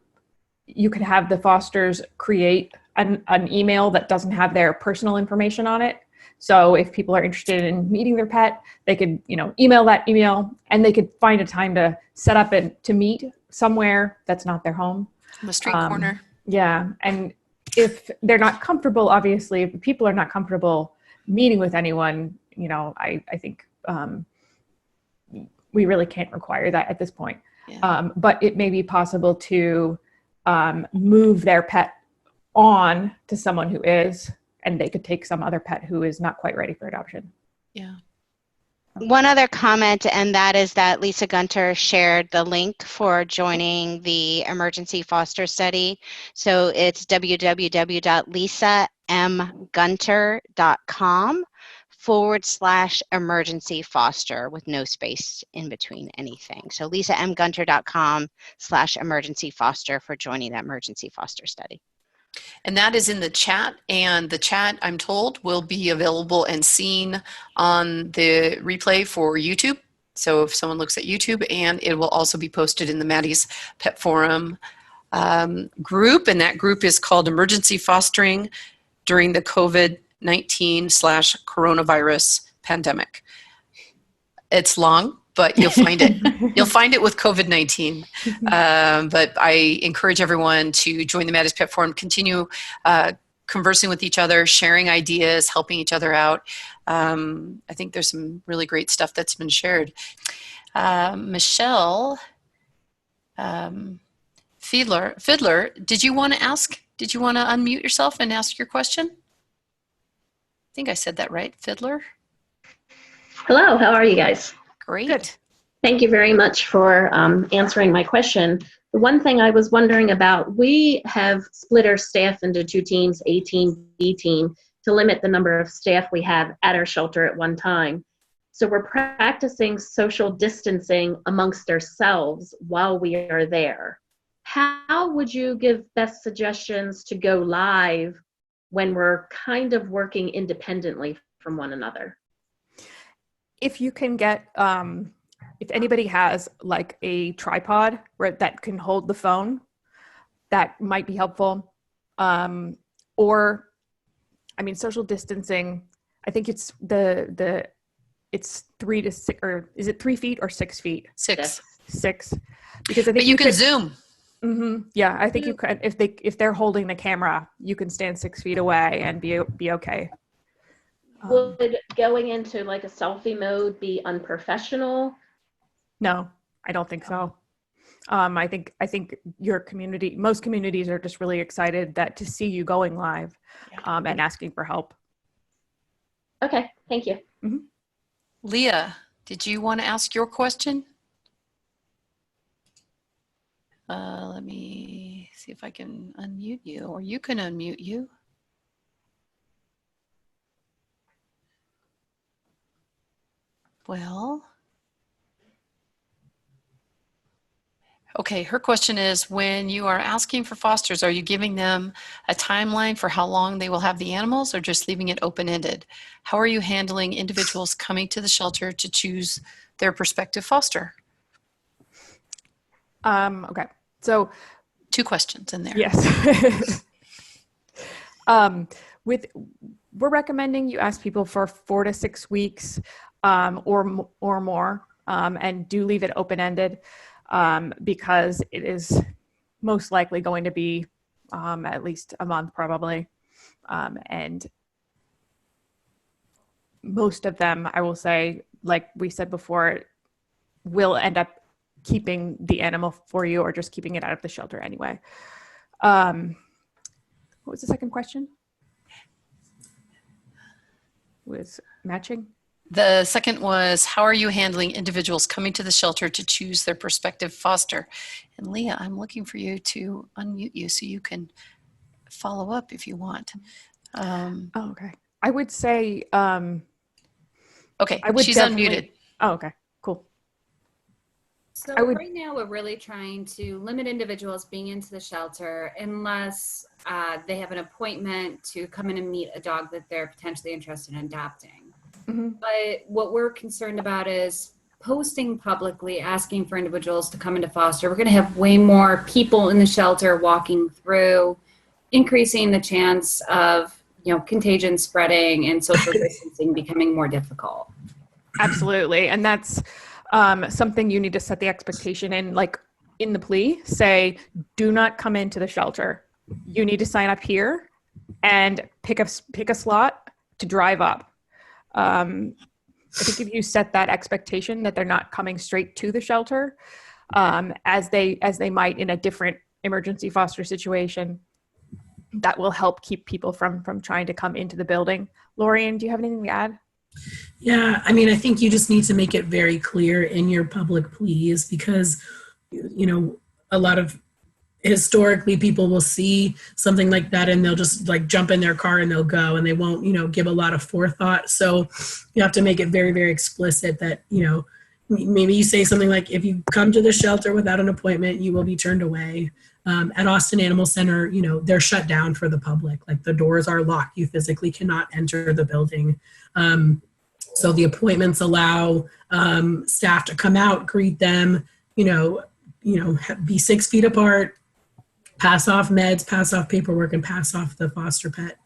you could have the fosters create an email that doesn't have their personal information on it. So if people are interested in meeting their pet, they could, you know, email that email, and they could find a time to set up to meet somewhere that's not their home. On the street corner. Yeah. And if they're not comfortable, obviously, if people are not comfortable meeting with anyone, you know, I think we really can't require that at this point. Yeah. But it may be possible to move their pet on to someone who is, and they could take some other pet who is not quite ready for adoption. Yeah. One other comment, and that is that Lisa Gunter shared the link for joining the emergency foster study. So it's www.lisamgunter.com/emergency foster with no space in between anything. So lisamgunter.com/emergency foster for joining that emergency foster study. And that is in the chat, and the chat, I'm told, will be available and seen on the replay for YouTube. So if someone looks at YouTube, and it will also be posted in the Maddie's Pet Forum group, and that group is called Emergency Fostering During the COVID-19/coronavirus Pandemic. It's long, but you'll find it. You'll find it with COVID-19. But I encourage everyone to join the Maddie's Pet Forum, continue conversing with each other, sharing ideas, helping each other out. I think there's some really great stuff that's been shared. Michelle Fiddler, did you want to unmute yourself and ask your question? I think I said that right, Fiddler? Hello, how are you guys? Great. Good. Thank you very much for answering my question. The one thing I was wondering about, we have split our staff into two teams, A team, B team, to limit the number of staff we have at our shelter at one time. So we're practicing social distancing amongst ourselves while we are there. How would you give best suggestions to go live when we're kind of working independently from one another? If you can get, if anybody has like a tripod that can hold the phone, that might be helpful. Or, I mean, social distancing, I think it's it's 3 to 6, or is it 3 feet or 6 feet? 6. 6. Because I think but you can Zoom. Mm-hmm. Yeah, I think you can. If they're holding the camera, you can stand 6 feet away and be okay. Would going into like a selfie mode be unprofessional? No, I don't think so. I think your community, most communities are just really excited to see you going live and asking for help. Okay, thank you. Mm-hmm. Leah, did you want to ask your question? Let me see if I can unmute you, or you can unmute you. Well, okay, her question is, when you are asking for fosters, are you giving them a timeline for how long they will have the animals, or just leaving it open-ended? How are you handling individuals coming to the shelter to choose their prospective foster? Okay, so 2 questions in there. Yes. We're recommending you ask people for 4 to 6 weeks or more, and do leave it open-ended because it is most likely going to be at least a month probably. And most of them, I will say, like we said before, will end up keeping the animal for you or just keeping it out of the shelter anyway. What was the second question? Was matching? The second was, how are you handling individuals coming to the shelter to choose their prospective foster? And Leah, I'm looking for you to unmute you so you can follow up if you want. Okay. I would say, okay, I would she's definitely, unmuted. Oh, okay, cool. So right now we're really trying to limit individuals being into the shelter unless they have an appointment to come in and meet a dog that they're potentially interested in adopting. Mm-hmm. But what we're concerned about is posting publicly, asking for individuals to come into foster. We're going to have way more people in the shelter walking through, increasing the chance of contagion spreading and social distancing becoming more difficult. Absolutely. And that's something you need to set the expectation in, like in the plea, say, do not come into the shelter. You need to sign up here and pick a slot to drive up. I think if you set that expectation that they're not coming straight to the shelter, as they might in a different emergency foster situation, that will help keep people from trying to come into the building. Lorian, do you have anything to add? Yeah, I mean, I think you just need to make it very clear in your public pleas because, a lot of historically people will see something like that and they'll just like jump in their car and they'll go and they won't, give a lot of forethought. So you have to make it very, very explicit that, maybe you say something like, if you come to the shelter without an appointment, you will be turned away. At Austin Animal Center, they're shut down for the public. Like the doors are locked. You physically cannot enter the building. So the appointments allow staff to come out, greet them, be 6 feet apart, pass off meds, pass off paperwork, and pass off the foster pet.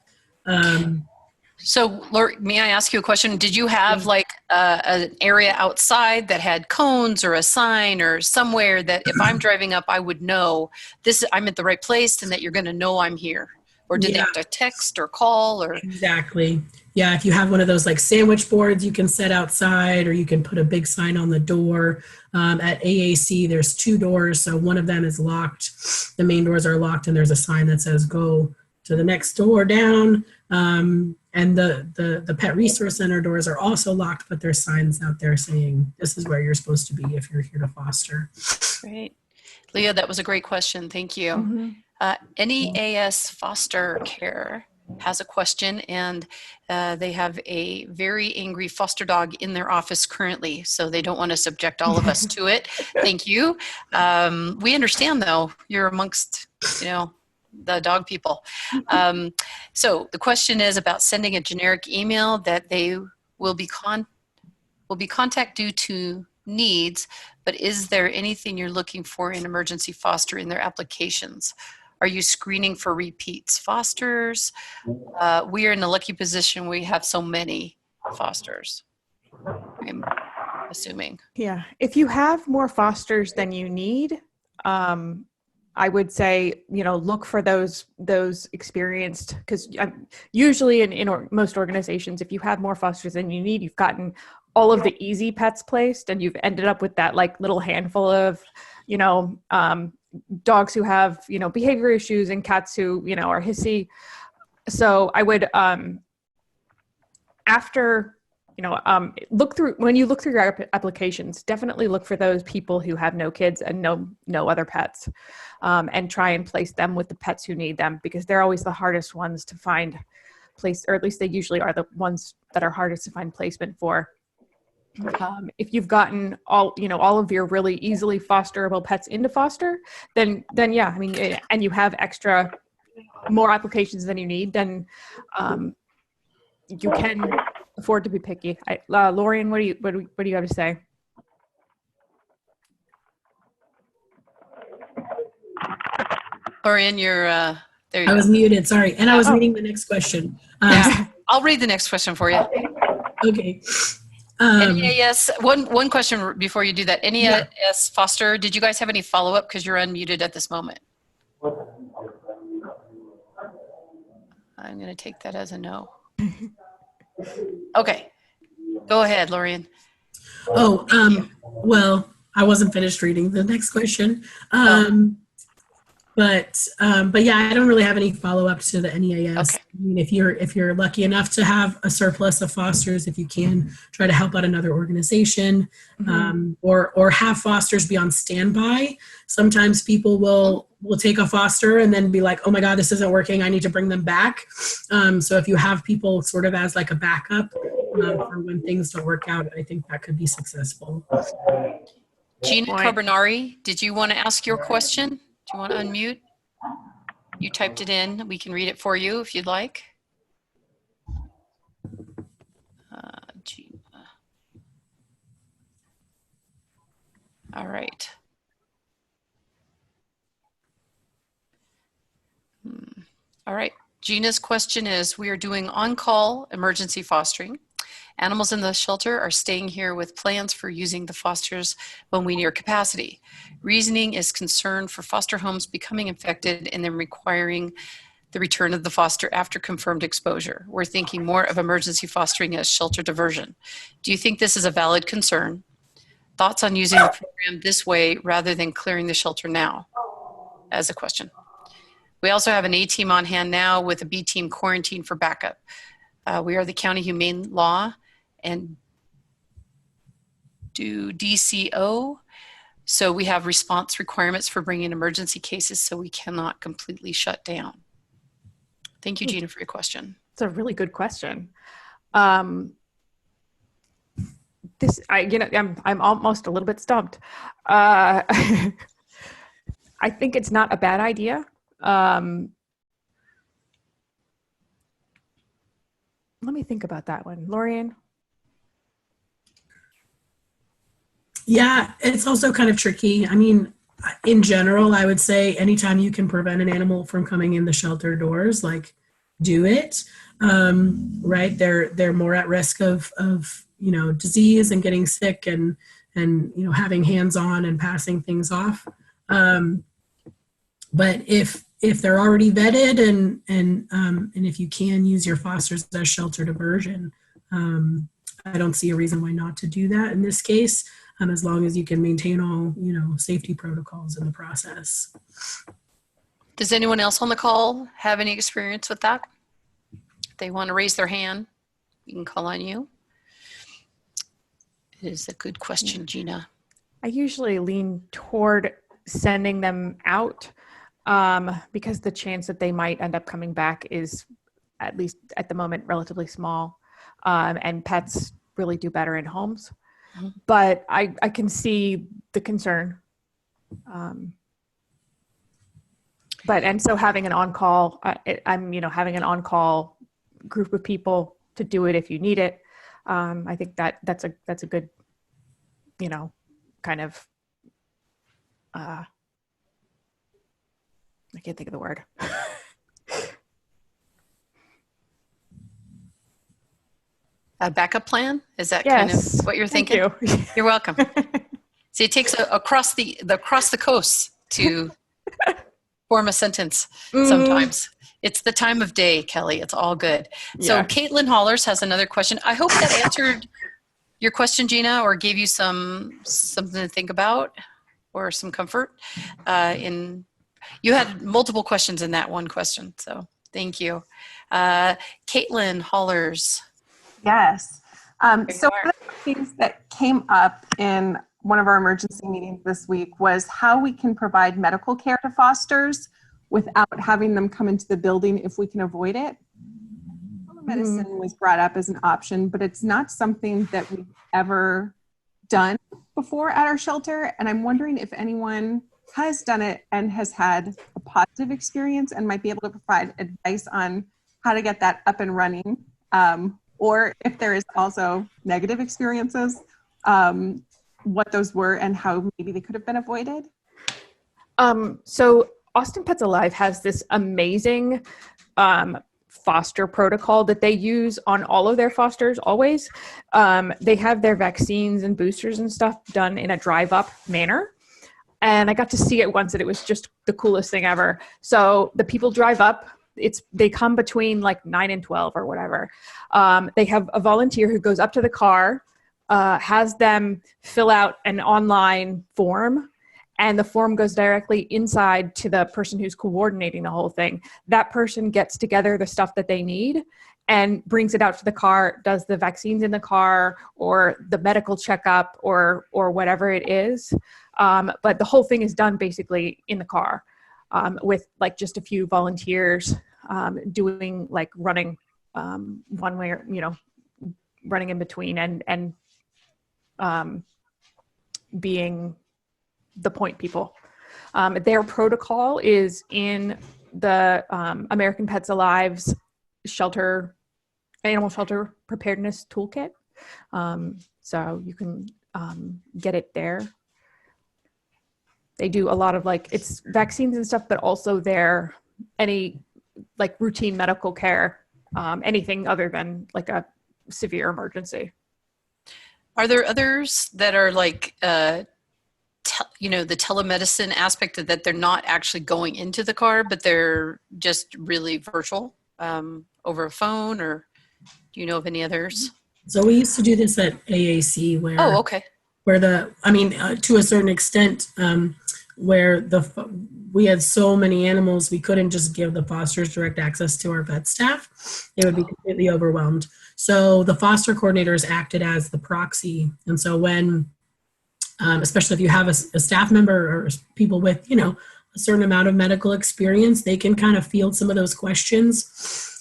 So, Lori, may I ask you a question? Did you have like an area outside that had cones or a sign or somewhere that if I'm driving up, I would know I'm at the right place and that you're going to know I'm here? Or did they have to text or call? Or Exactly. Yeah, if you have one of those like sandwich boards you can set outside, or you can put a big sign on the door. At AAC, there's 2 doors, so one of them is locked. The main doors are locked, and there's a sign that says "Go to the next door down." And the Pet Resource Center doors are also locked, but there's signs out there saying this is where you're supposed to be if you're here to foster. Great, Leah, that was a great question. Thank you. Mm-hmm. NEAS Foster Care has a question, and they have a very angry foster dog in their office currently, so they don't want to subject all of us to it. Thank you. We understand, though, you're amongst, the dog people. So the question is about sending a generic email that they will be contact due to needs, but is there anything you're looking for in emergency foster in their applications? Are you screening for repeats fosters? We are in a lucky position. We have so many fosters, I'm assuming. Yeah. If you have more fosters than you need, I would say, look for those experienced, because usually in most organizations, if you have more fosters than you need, you've gotten all of the easy pets placed, and you've ended up with that like little handful of, dogs who have, behavior issues and cats who, are hissy. So I would, when you look through your applications, definitely look for those people who have no kids and no other pets, and try and place them with the pets who need them, because they're always the hardest ones to find place, or at least they usually are the ones that are hardest to find placement for. If you've gotten all of your really easily fosterable pets into foster, then yeah, and you have more applications than you need, then you can afford to be picky. Lorian, what do you have to say? Lorian, you're there. I was muted. Sorry, and I was reading the next question. Yeah, I'll read the next question for you. Okay. NEAS, one question before you do that. NEAS Foster, did you guys have any follow-up, because you're unmuted at this moment? I'm going to take that as a no. Okay. Go ahead, Lorian. Well, I wasn't finished reading the next question. But yeah, I don't really have any follow-up to the NEAS. Okay. If you're lucky enough to have a surplus of fosters, if you can, try to help out another organization, or have fosters be on standby. Sometimes people will take a foster and then be like, oh my God, this isn't working, I need to bring them back. So if you have people sort of as like a backup for when things don't work out, I think that could be successful. Gina Carbonari, did you want to ask your question? Do you want to unmute? You typed it in. We can read it for you if you'd like. Gina. All right. All right. Gina's question is, we are doing on-call emergency fostering. Animals in the shelter are staying here with plans for using the fosters when we near capacity. Reasoning is concern for foster homes becoming infected and then requiring the return of the foster after confirmed exposure. We're thinking more of emergency fostering as shelter diversion. Do you think this is a valid concern? Thoughts on using the program this way rather than clearing the shelter now? As a question. We also have an A team on hand now with a B team quarantine for backup. We are the County Humane Law and do DCO. So we have response requirements for bringing emergency cases, so we cannot completely shut down. Thank you, Gina, for your question. It's a really good question. I'm almost a little bit stumped. I think it's not a bad idea. Let me think about that one. Lorian? Yeah, it's also kind of tricky. I mean, in general, I would say anytime you can prevent an animal from coming in the shelter doors, like, do it. Right? They're more at risk of disease and getting sick and having hands-on and passing things off. But if they're already vetted and if you can use your fosters as shelter diversion, I don't see a reason why not to do that in this case, as long as you can maintain all safety protocols in the process. Does anyone else on the call have any experience with that? If they want to raise their hand, we can call on you. It is a good question, Gina. I usually lean toward sending them out because the chance that they might end up coming back is, at least at the moment, relatively small. And pets really do better in homes. Mm-hmm. But I can see the concern. So having an on-call, having an on-call group of people to do it if you need it. I think that's a good, kind of, I can't think of the word. A backup plan? Is that kind of what you're thinking? Thank you. You're welcome. See, it takes across the coast to form a sentence sometimes. It's the time of day, Kelly. It's all good. So Yeah. Caitlin Hollers has another question. I hope that answered your question, Gina, or gave you something to think about or some comfort. You had multiple questions in that one question, so thank you. Caitlin Hollers. Yes. So one of the things that came up in one of our emergency meetings this week was how we can provide medical care to fosters without having them come into the building if we can avoid it. Telemedicine was brought up as an option, but it's not something that we've ever done before at our shelter. And I'm wondering if anyone has done it and has had a positive experience and might be able to provide advice on how to get that up and running. Or if there is also negative experiences, what those were and how maybe they could have been avoided. So Austin Pets Alive has this amazing foster protocol that they use on all of their fosters always. They have their vaccines and boosters and stuff done in a drive-up manner. And I got to see it once and it was just the coolest thing ever. So the people drive up. They come between like 9 and 12 or whatever. They have a volunteer who goes up to the car, has them fill out an online form, and the form goes directly inside to the person who's coordinating the whole thing. That person gets together the stuff that they need and brings it out to the car, does the vaccines in the car or the medical checkup or whatever it is. But the whole thing is done basically in the car with like just a few volunteers doing like running one way or, running in between and being the point people. Their protocol is in the American Pets Alive's animal shelter preparedness toolkit. So you can get it there. They do a lot of it's vaccines and stuff, but also any like routine medical care, anything other than like a severe emergency. Are there others that are like, the telemedicine aspect that they're not actually going into the car, but they're just really virtual over a phone, or do you know of any others? So we used to do this at AAC where, where to a certain extent, where we had so many animals, we couldn't just give the fosters direct access to our vet staff. They would be completely overwhelmed. So the foster coordinators acted as the proxy. And so when, especially if you have a staff member or people with, a certain amount of medical experience, they can kind of field some of those questions.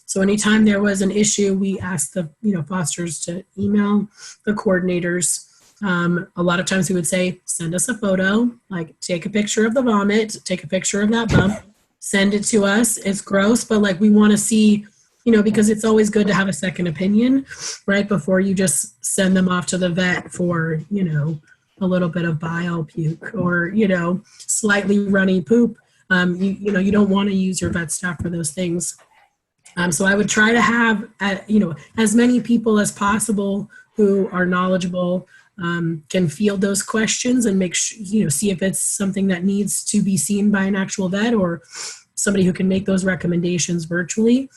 So anytime there was an issue, we asked the, fosters to email the coordinators. A lot of times we would say, send us a photo, like take a picture of the vomit, take a picture of that bump, send it to us. It's gross, but we want to see, because it's always good to have a second opinion, right? Before you just send them off to the vet for, a little bit of bile puke or, slightly runny poop. You don't want to use your vet staff for those things. So I would try to have, as many people as possible who are knowledgeable, can field those questions and make sure, see if it's something that needs to be seen by an actual vet or somebody who can make those recommendations virtually.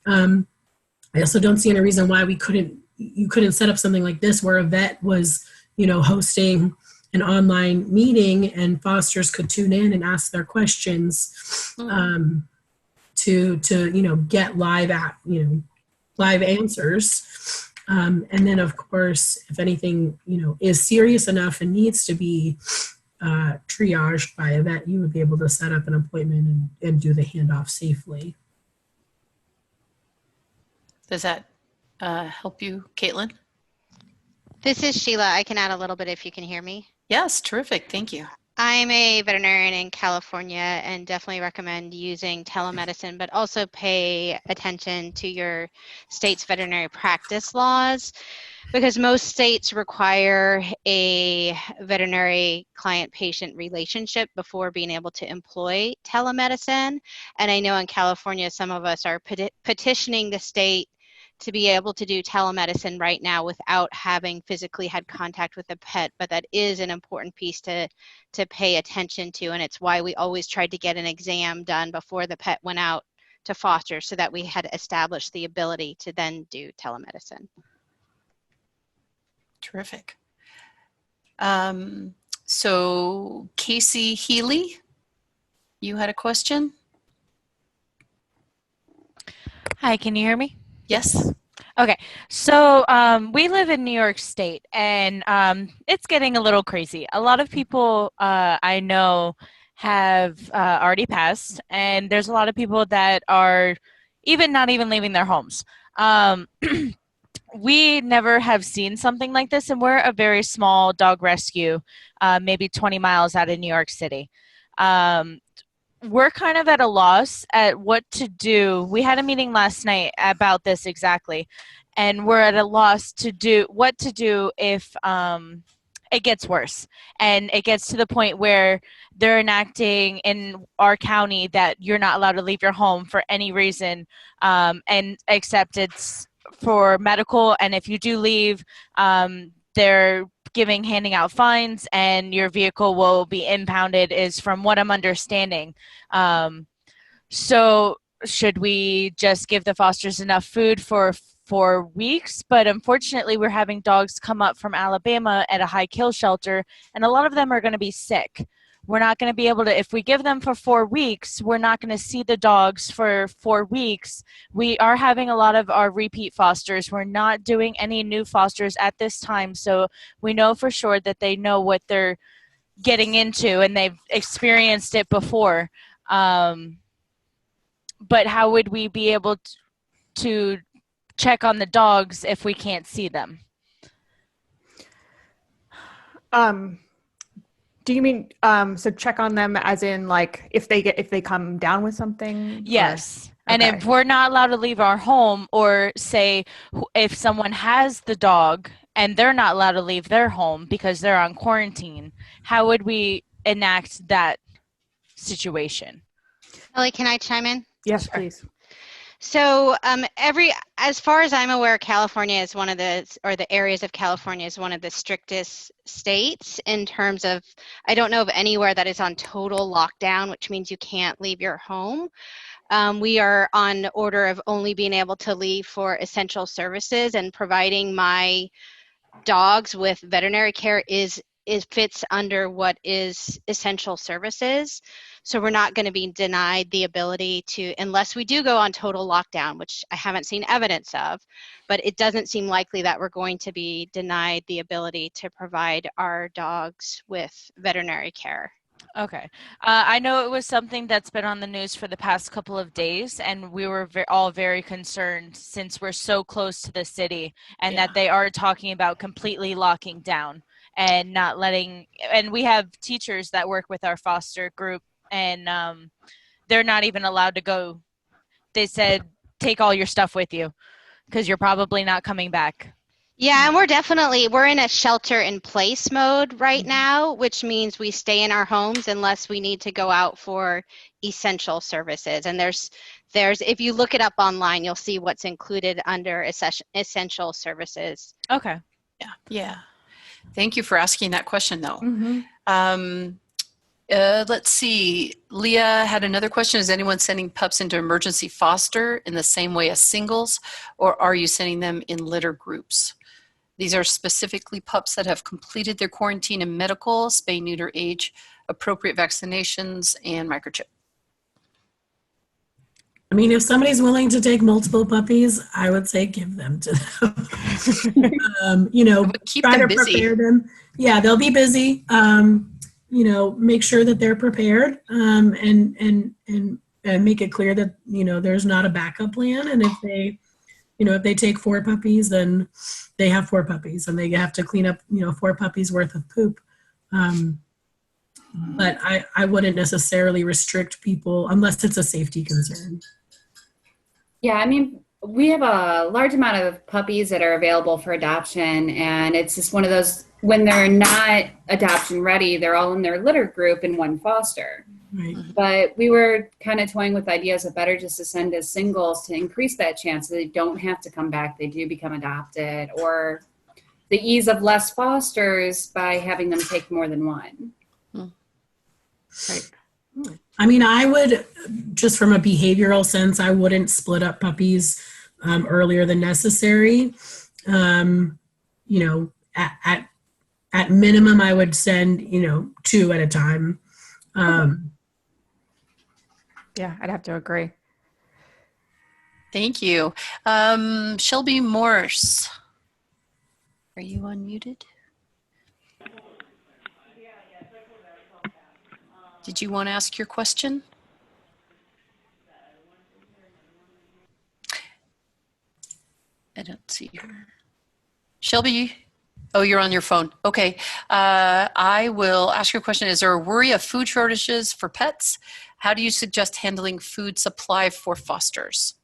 I also don't see any reason why you couldn't set up something like this where a vet was, hosting an online meeting and fosters could tune in and ask their questions to get live answers. And then of course, if anything, is serious enough and needs to be triaged by a vet, you would be able to set up an appointment and do the handoff safely. Does that help you, Caitlin? This is Sheila. I can add a little bit if you can hear me. Yes, terrific. Thank you. I'm a veterinarian in California and definitely recommend using telemedicine, but also pay attention to your state's veterinary practice laws, because most states require a veterinary client-patient relationship before being able to employ telemedicine. And I know in California, some of us are petitioning the state to be able to do telemedicine right now without having physically had contact with the pet, but that is an important piece to pay attention to, and it's why we always tried to get an exam done before the pet went out to foster so that we had established the ability to then do telemedicine. Terrific. So Casey Healy, you had a question? Hi, can you hear me? Yes. Okay, so we live in New York State, and it's getting a little crazy. A lot of people I know have already passed, and there's a lot of people that are not even leaving their homes. We never have seen something like this, and we're a very small dog rescue, maybe 20 miles out of New York City. We're kind of at a loss at what to do. We had a meeting last night about this exactly, and we're at a loss to do what to do if it gets worse and it gets to the point where they're enacting in our county that you're not allowed to leave your home for any reason, and except it's for medical, and if you do leave, they're handing out fines, and your vehicle will be impounded, is from what I'm understanding. So should we just give the fosters enough food for 4 weeks? But unfortunately, we're having dogs come up from Alabama at a high kill shelter, and a lot of them are going to be sick. We're not going to be able to, if we give them for 4 weeks, we're not going to see the dogs for 4 weeks. We are having a lot of our repeat fosters. We're not doing any new fosters at this time, so we know for sure that they know what they're getting into and they've experienced it before. But how would we be able to check on the dogs if we can't see them? Do you mean so check on them as in like if they come down with something? Yes. Or, and okay. if we're not allowed to leave our home, or say if someone has the dog and they're not allowed to leave their home because they're on quarantine, how would we enact that situation? Ellie, can I chime in? Yes, please. So as far as I'm aware, California is one of the areas of California is one of the strictest states in terms of, I don't know of anywhere that is on total lockdown, which means you can't leave your home. We are on order of only being able to leave for essential services, and providing my dogs with veterinary care fits under what is essential services. So we're not going to be denied the ability to, unless we do go on total lockdown, which I haven't seen evidence of, but it doesn't seem likely that we're going to be denied the ability to provide our dogs with veterinary care. Okay. I know it was something that's been on the news for the past couple of days, and we were all very concerned since we're so close to the city, and that they are talking about completely locking down and not letting, and we have teachers that work with our foster group, and they're not even allowed to go. They said, take all your stuff with you because you're probably not coming back. Yeah, and we're in a shelter in place mode right now, which means we stay in our homes unless we need to go out for essential services. And there's if you look it up online, you'll see what's included under essential services. Okay. Yeah. Thank you for asking that question, though. Mm-hmm. Let's see. Leah had another question. Is anyone sending pups into emergency foster in the same way as singles, or are you sending them in litter groups? These are specifically pups that have completed their quarantine and medical, spay, neuter, age, appropriate vaccinations, and microchip. I mean, if somebody's willing to take multiple puppies, I would say give them to them. Keep try them to busy. prepare them. Yeah, they'll be busy. Make sure that they're prepared, and make it clear that, there's not a backup plan. And if they take 4 puppies, then they have 4 puppies, and they have to clean up, 4 puppies worth of poop. But I wouldn't necessarily restrict people unless it's a safety concern. Yeah, I mean, we have a large amount of puppies that are available for adoption, and it's just one of those, when they're not adoption ready, they're all in their litter group in one foster. Right. But we were kind of toying with ideas of better just to send as singles to increase that chance so they don't have to come back. They do become adopted, or the ease of less fosters by having them take more than one. Right. I mean, I would, just from a behavioral sense, I wouldn't split up puppies earlier than necessary. At minimum, I would send, 2 at a time. Yeah, I'd have to agree. Thank you. Shelby Morse, are you unmuted? Did you want to ask your question? I don't see her. Shelby, oh, you're on your phone. Okay. I will ask you a question. Is there a worry of food shortages for pets? How do you suggest handling food supply for fosters?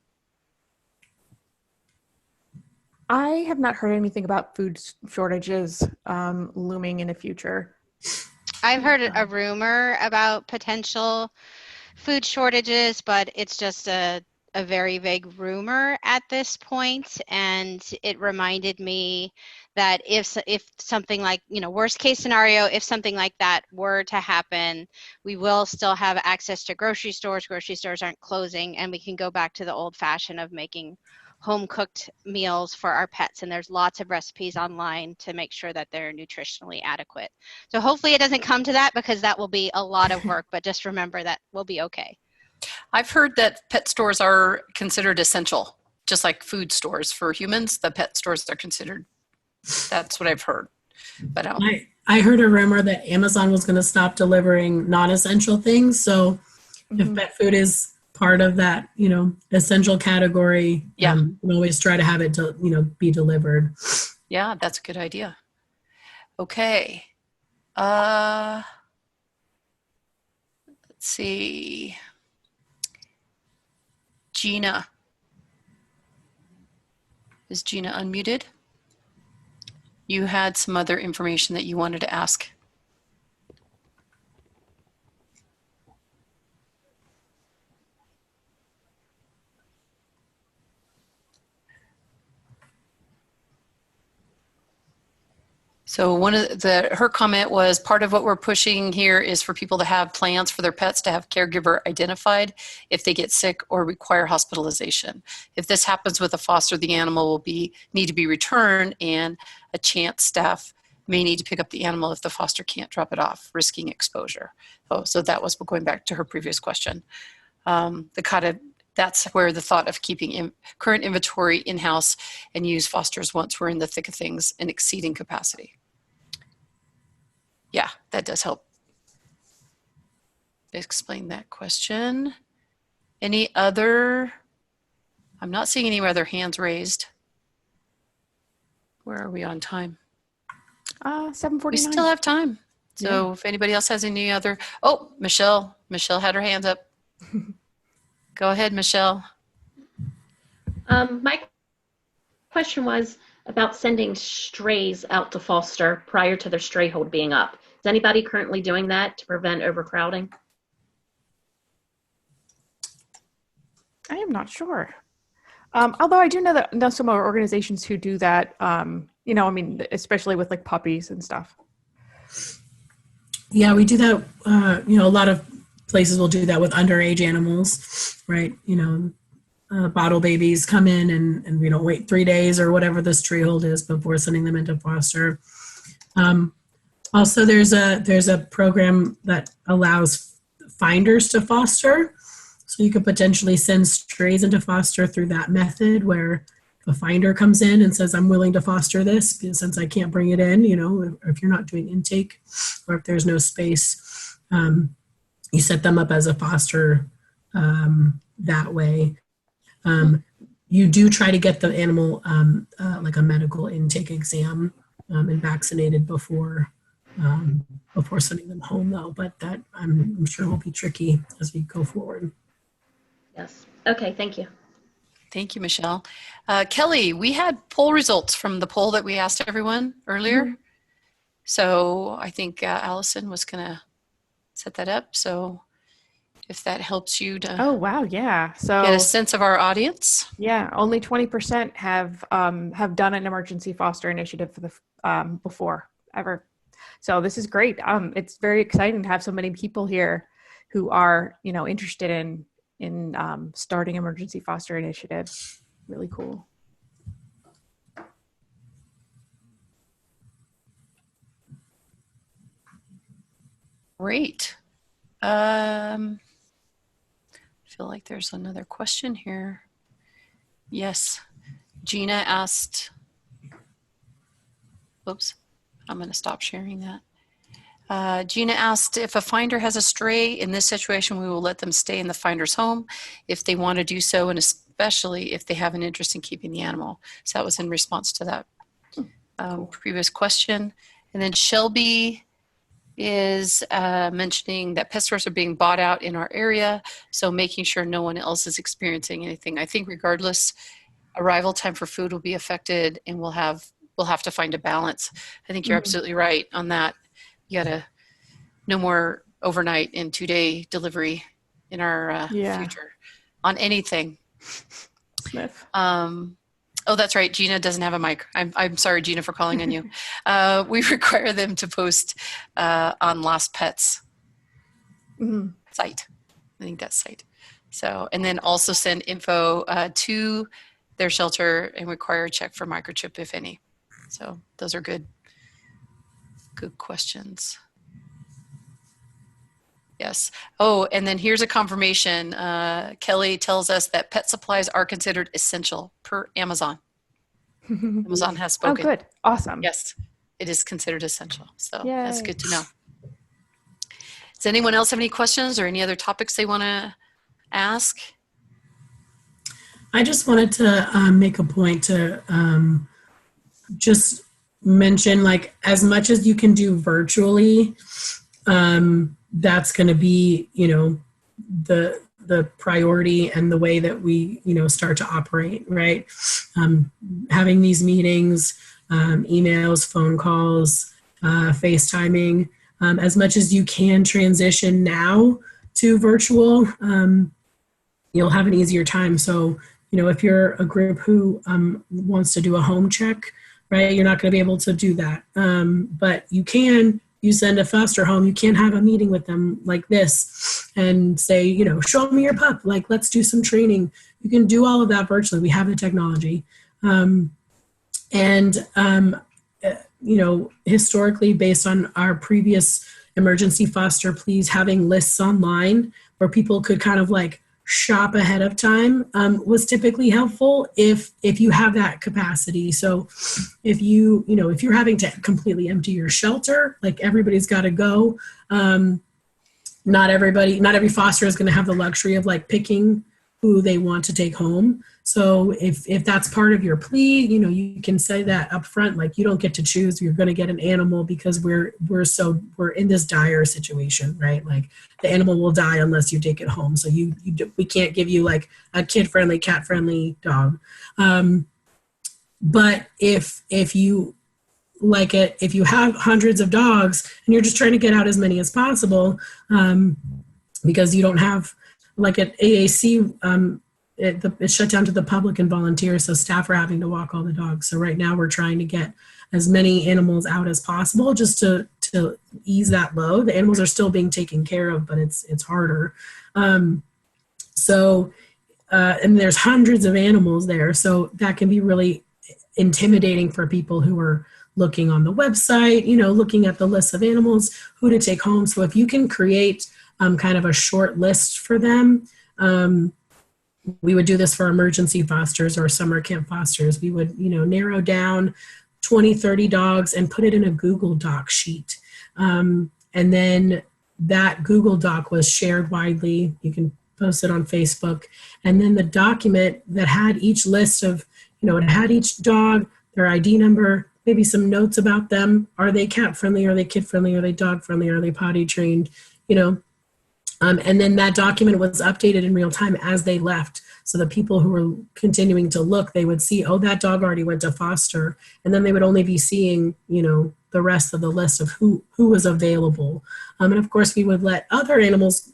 I have not heard anything about food shortages looming in the future. I've heard a rumor about potential food shortages, but it's just a very vague rumor at this point. And it reminded me that if something like, worst case scenario, if something like that were to happen, we will still have access to grocery stores. Grocery stores aren't closing, and we can go back to the old fashion of making home cooked meals for our pets, and there's lots of recipes online to make sure that they're nutritionally adequate. So hopefully it doesn't come to that, because that will be a lot of work, but just remember that we'll be okay. I've heard that pet stores are considered essential, just like food stores for humans. The pet stores are considered. That's what I've heard. But I heard a rumor that Amazon was going to stop delivering non-essential things. So if pet food is part of that, essential category, yeah, you can always try to have it to, be delivered. Yeah, that's a good idea. Okay. Let's see. Gina. Is Gina unmuted? You had some other information that you wanted to ask. So her comment was, part of what we're pushing here is for people to have plans for their pets to have caregiver identified if they get sick or require hospitalization. If this happens with a foster, the animal will need to be returned, and a chance staff may need to pick up the animal if the foster can't drop it off, risking exposure. Oh, so that was going back to her previous question. That's where the thought of keeping current inventory in-house and use fosters once we're in the thick of things and exceeding capacity. Yeah, that does help explain that question. Any other? I'm not seeing any other hands raised. Where are we on time? 7:49. We still have time. So if anybody else has any other, Michelle had her hands up. Go ahead, Michelle. My question was about sending strays out to foster prior to their stray hold being up. Is anybody currently doing that to prevent overcrowding? I am not sure. Although I do know some other organizations who do that, especially with like puppies and stuff. Yeah, we do that. A lot of places will do that with underage animals, right? Bottle babies come in and we don't wait 3 days or whatever the stray hold is before sending them into foster. Also, there's a program that allows finders to foster. So you could potentially send strays into foster through that method, where a finder comes in and says, I'm willing to foster this since I can't bring it in, if you're not doing intake or if there's no space, you set them up as a foster that way. You do try to get the animal like a medical intake exam and vaccinated before sending them home, though. But that I'm sure will be tricky as we go forward. Yes. Okay. Thank you. Thank you, Michelle. Kelly, we had poll results from the poll that we asked everyone earlier. Mm-hmm. So I think Allison was going to set that up. So if that helps you to Oh, wow. Yeah. get So a sense of our audience. yeah, only 20% have done an emergency foster initiative for the before ever. So this is great. It's very exciting to have so many people here who are, interested in starting emergency foster initiatives. Really cool. Great. Feel like there's another question here. Yes. Gina asked, oops, I'm going to stop sharing that. Gina asked, if a finder has a stray, in this situation, we will let them stay in the finder's home if they want to do so, and especially if they have an interest in keeping the animal. So that was in response to that previous question. And then Shelby is mentioning that pet stores are being bought out in our area, so making sure no one else is experiencing anything. I think regardless, arrival time for food will be affected, and we'll have to find a balance. I think you're absolutely right on that. You gotta no more overnight and 2-day delivery in our future on anything. Sniff. Oh, that's right. Gina doesn't have a mic. I'm sorry, Gina, for calling on you. We require them to post on Lost Pets site. I think that's site. So, and then also send info to their shelter and require a check for microchip, if any. So those are good questions. Yes. Oh, and then here's a confirmation. Kelly tells us that pet supplies are considered essential per Amazon. Amazon has spoken. Oh, good. Awesome. Yes, it is considered essential. So Yay. That's good to know. Does anyone else have any questions or any other topics they want to ask? I just wanted to make a point to just mention, like, as much as you can do virtually, that's going to be, the priority and the way that we, start to operate, right? Having these meetings, emails, phone calls, FaceTiming, as much as you can transition now to virtual, you'll have an easier time. So, if you're a group who wants to do a home check, right, you're not going to be able to do that. But you send a foster home, you can have a meeting with them like this and say, show me your pup, like, let's do some training. You can do all of that virtually. We have the technology. Historically, based on our previous emergency foster pleas, having lists online where people could kind of like shop ahead of time was typically helpful if you have that capacity. So if you're having to completely empty your shelter, like everybody's got to go, not every foster is going to have the luxury of like picking who they want to take home. So if that's part of your plea, you can say that up front, like, you don't get to choose, you're going to get an animal because we're in this dire situation, right? Like, the animal will die unless you take it home. So we can't give you like a kid-friendly, cat-friendly dog. But if you like it, if you have hundreds of dogs and you're just trying to get out as many as possible, because you don't have, like at AAC, it's shut down to the public and volunteers, so staff are having to walk all the dogs. So right now we're trying to get as many animals out as possible just to ease that load. The animals are still being taken care of, but it's harder. And there's hundreds of animals there, so that can be really intimidating for people who are looking on the website, looking at the list of animals, who to take home. So if you can create kind of a short list for them, we would do this for emergency fosters or summer camp fosters. We would, narrow down 20, 30 dogs and put it in a Google Doc sheet. And then that Google Doc was shared widely. You can post it on Facebook. And then the document that had each list of, it had each dog, their ID number, maybe some notes about them. Are they cat friendly? Are they kid friendly? Are they dog friendly? Are they potty trained? And then that document was updated in real time as they left. So the people who were continuing to look, they would see, oh, that dog already went to foster. And then they would only be seeing, the rest of the list of who was available. And of course, we would let other animals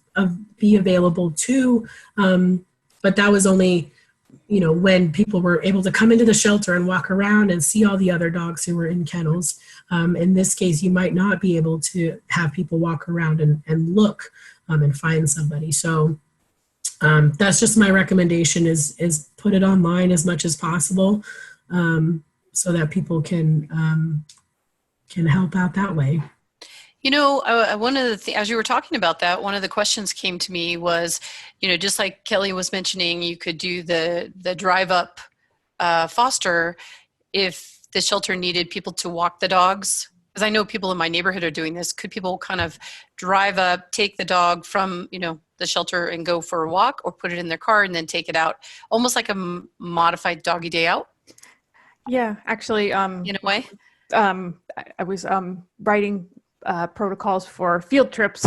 be available too. But that was only, when people were able to come into the shelter and walk around and see all the other dogs who were in kennels. In this case, you might not be able to have people walk around and look and find somebody. So that's just my recommendation is put it online as much as possible so that people can help out that way. One of the as you were talking about that, one of the questions came to me was, just like Kelly was mentioning, you could do the drive up foster if the shelter needed people to walk the dogs. Because I know people in my neighborhood are doing this. Could people kind of drive up, take the dog from, the shelter and go for a walk, or put it in their car and then take it out, almost like a modified doggy day out? Yeah, actually, in a way. I was writing protocols for field trips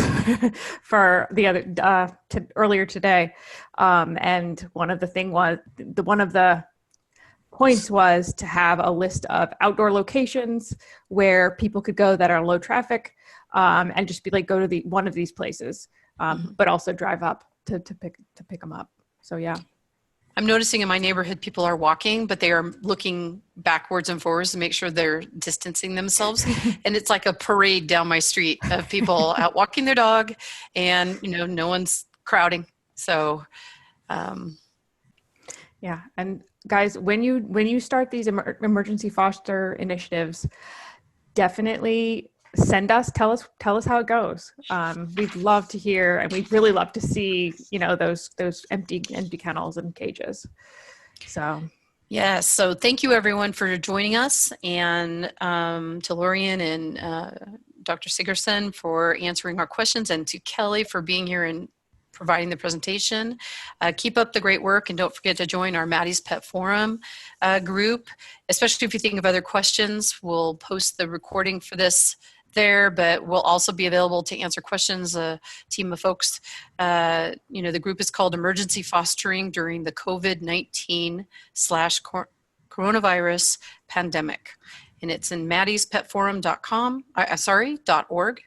for the earlier today, and one of the points was to have a list of outdoor locations where people could go that are low traffic, and just be like, go to one of these places, but also drive up to pick them up. So yeah. I'm noticing in my neighborhood, people are walking, but they are looking backwards and forwards to make sure they're distancing themselves. And it's like a parade down my street of people out walking their dog, and, no one's crowding. So, yeah. And guys, when you start these emergency foster initiatives, definitely tell us how it goes. We'd love to hear, and we'd really love to see, those empty kennels and cages. So yes. So thank you everyone for joining us, and to Lorian and Dr. Sigerson for answering our questions, and to Kelly for being here and providing the presentation. Keep up the great work, and don't forget to join our Maddie's Pet Forum group, especially if you think of other questions. We'll post the recording for this there, but we'll also be available to answer questions. A team of folks, the group is called Emergency Fostering During the COVID-19 / Coronavirus Pandemic, and it's in maddiespetforum.org.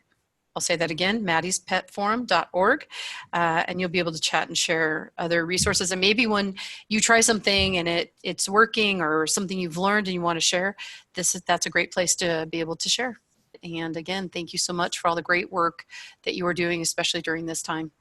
I'll say that again, maddiespetforum.org, and you'll be able to chat and share other resources. And maybe when you try something and it's working, or something you've learned and you want to share, that's a great place to be able to share. And again, thank you so much for all the great work that you are doing, especially during this time.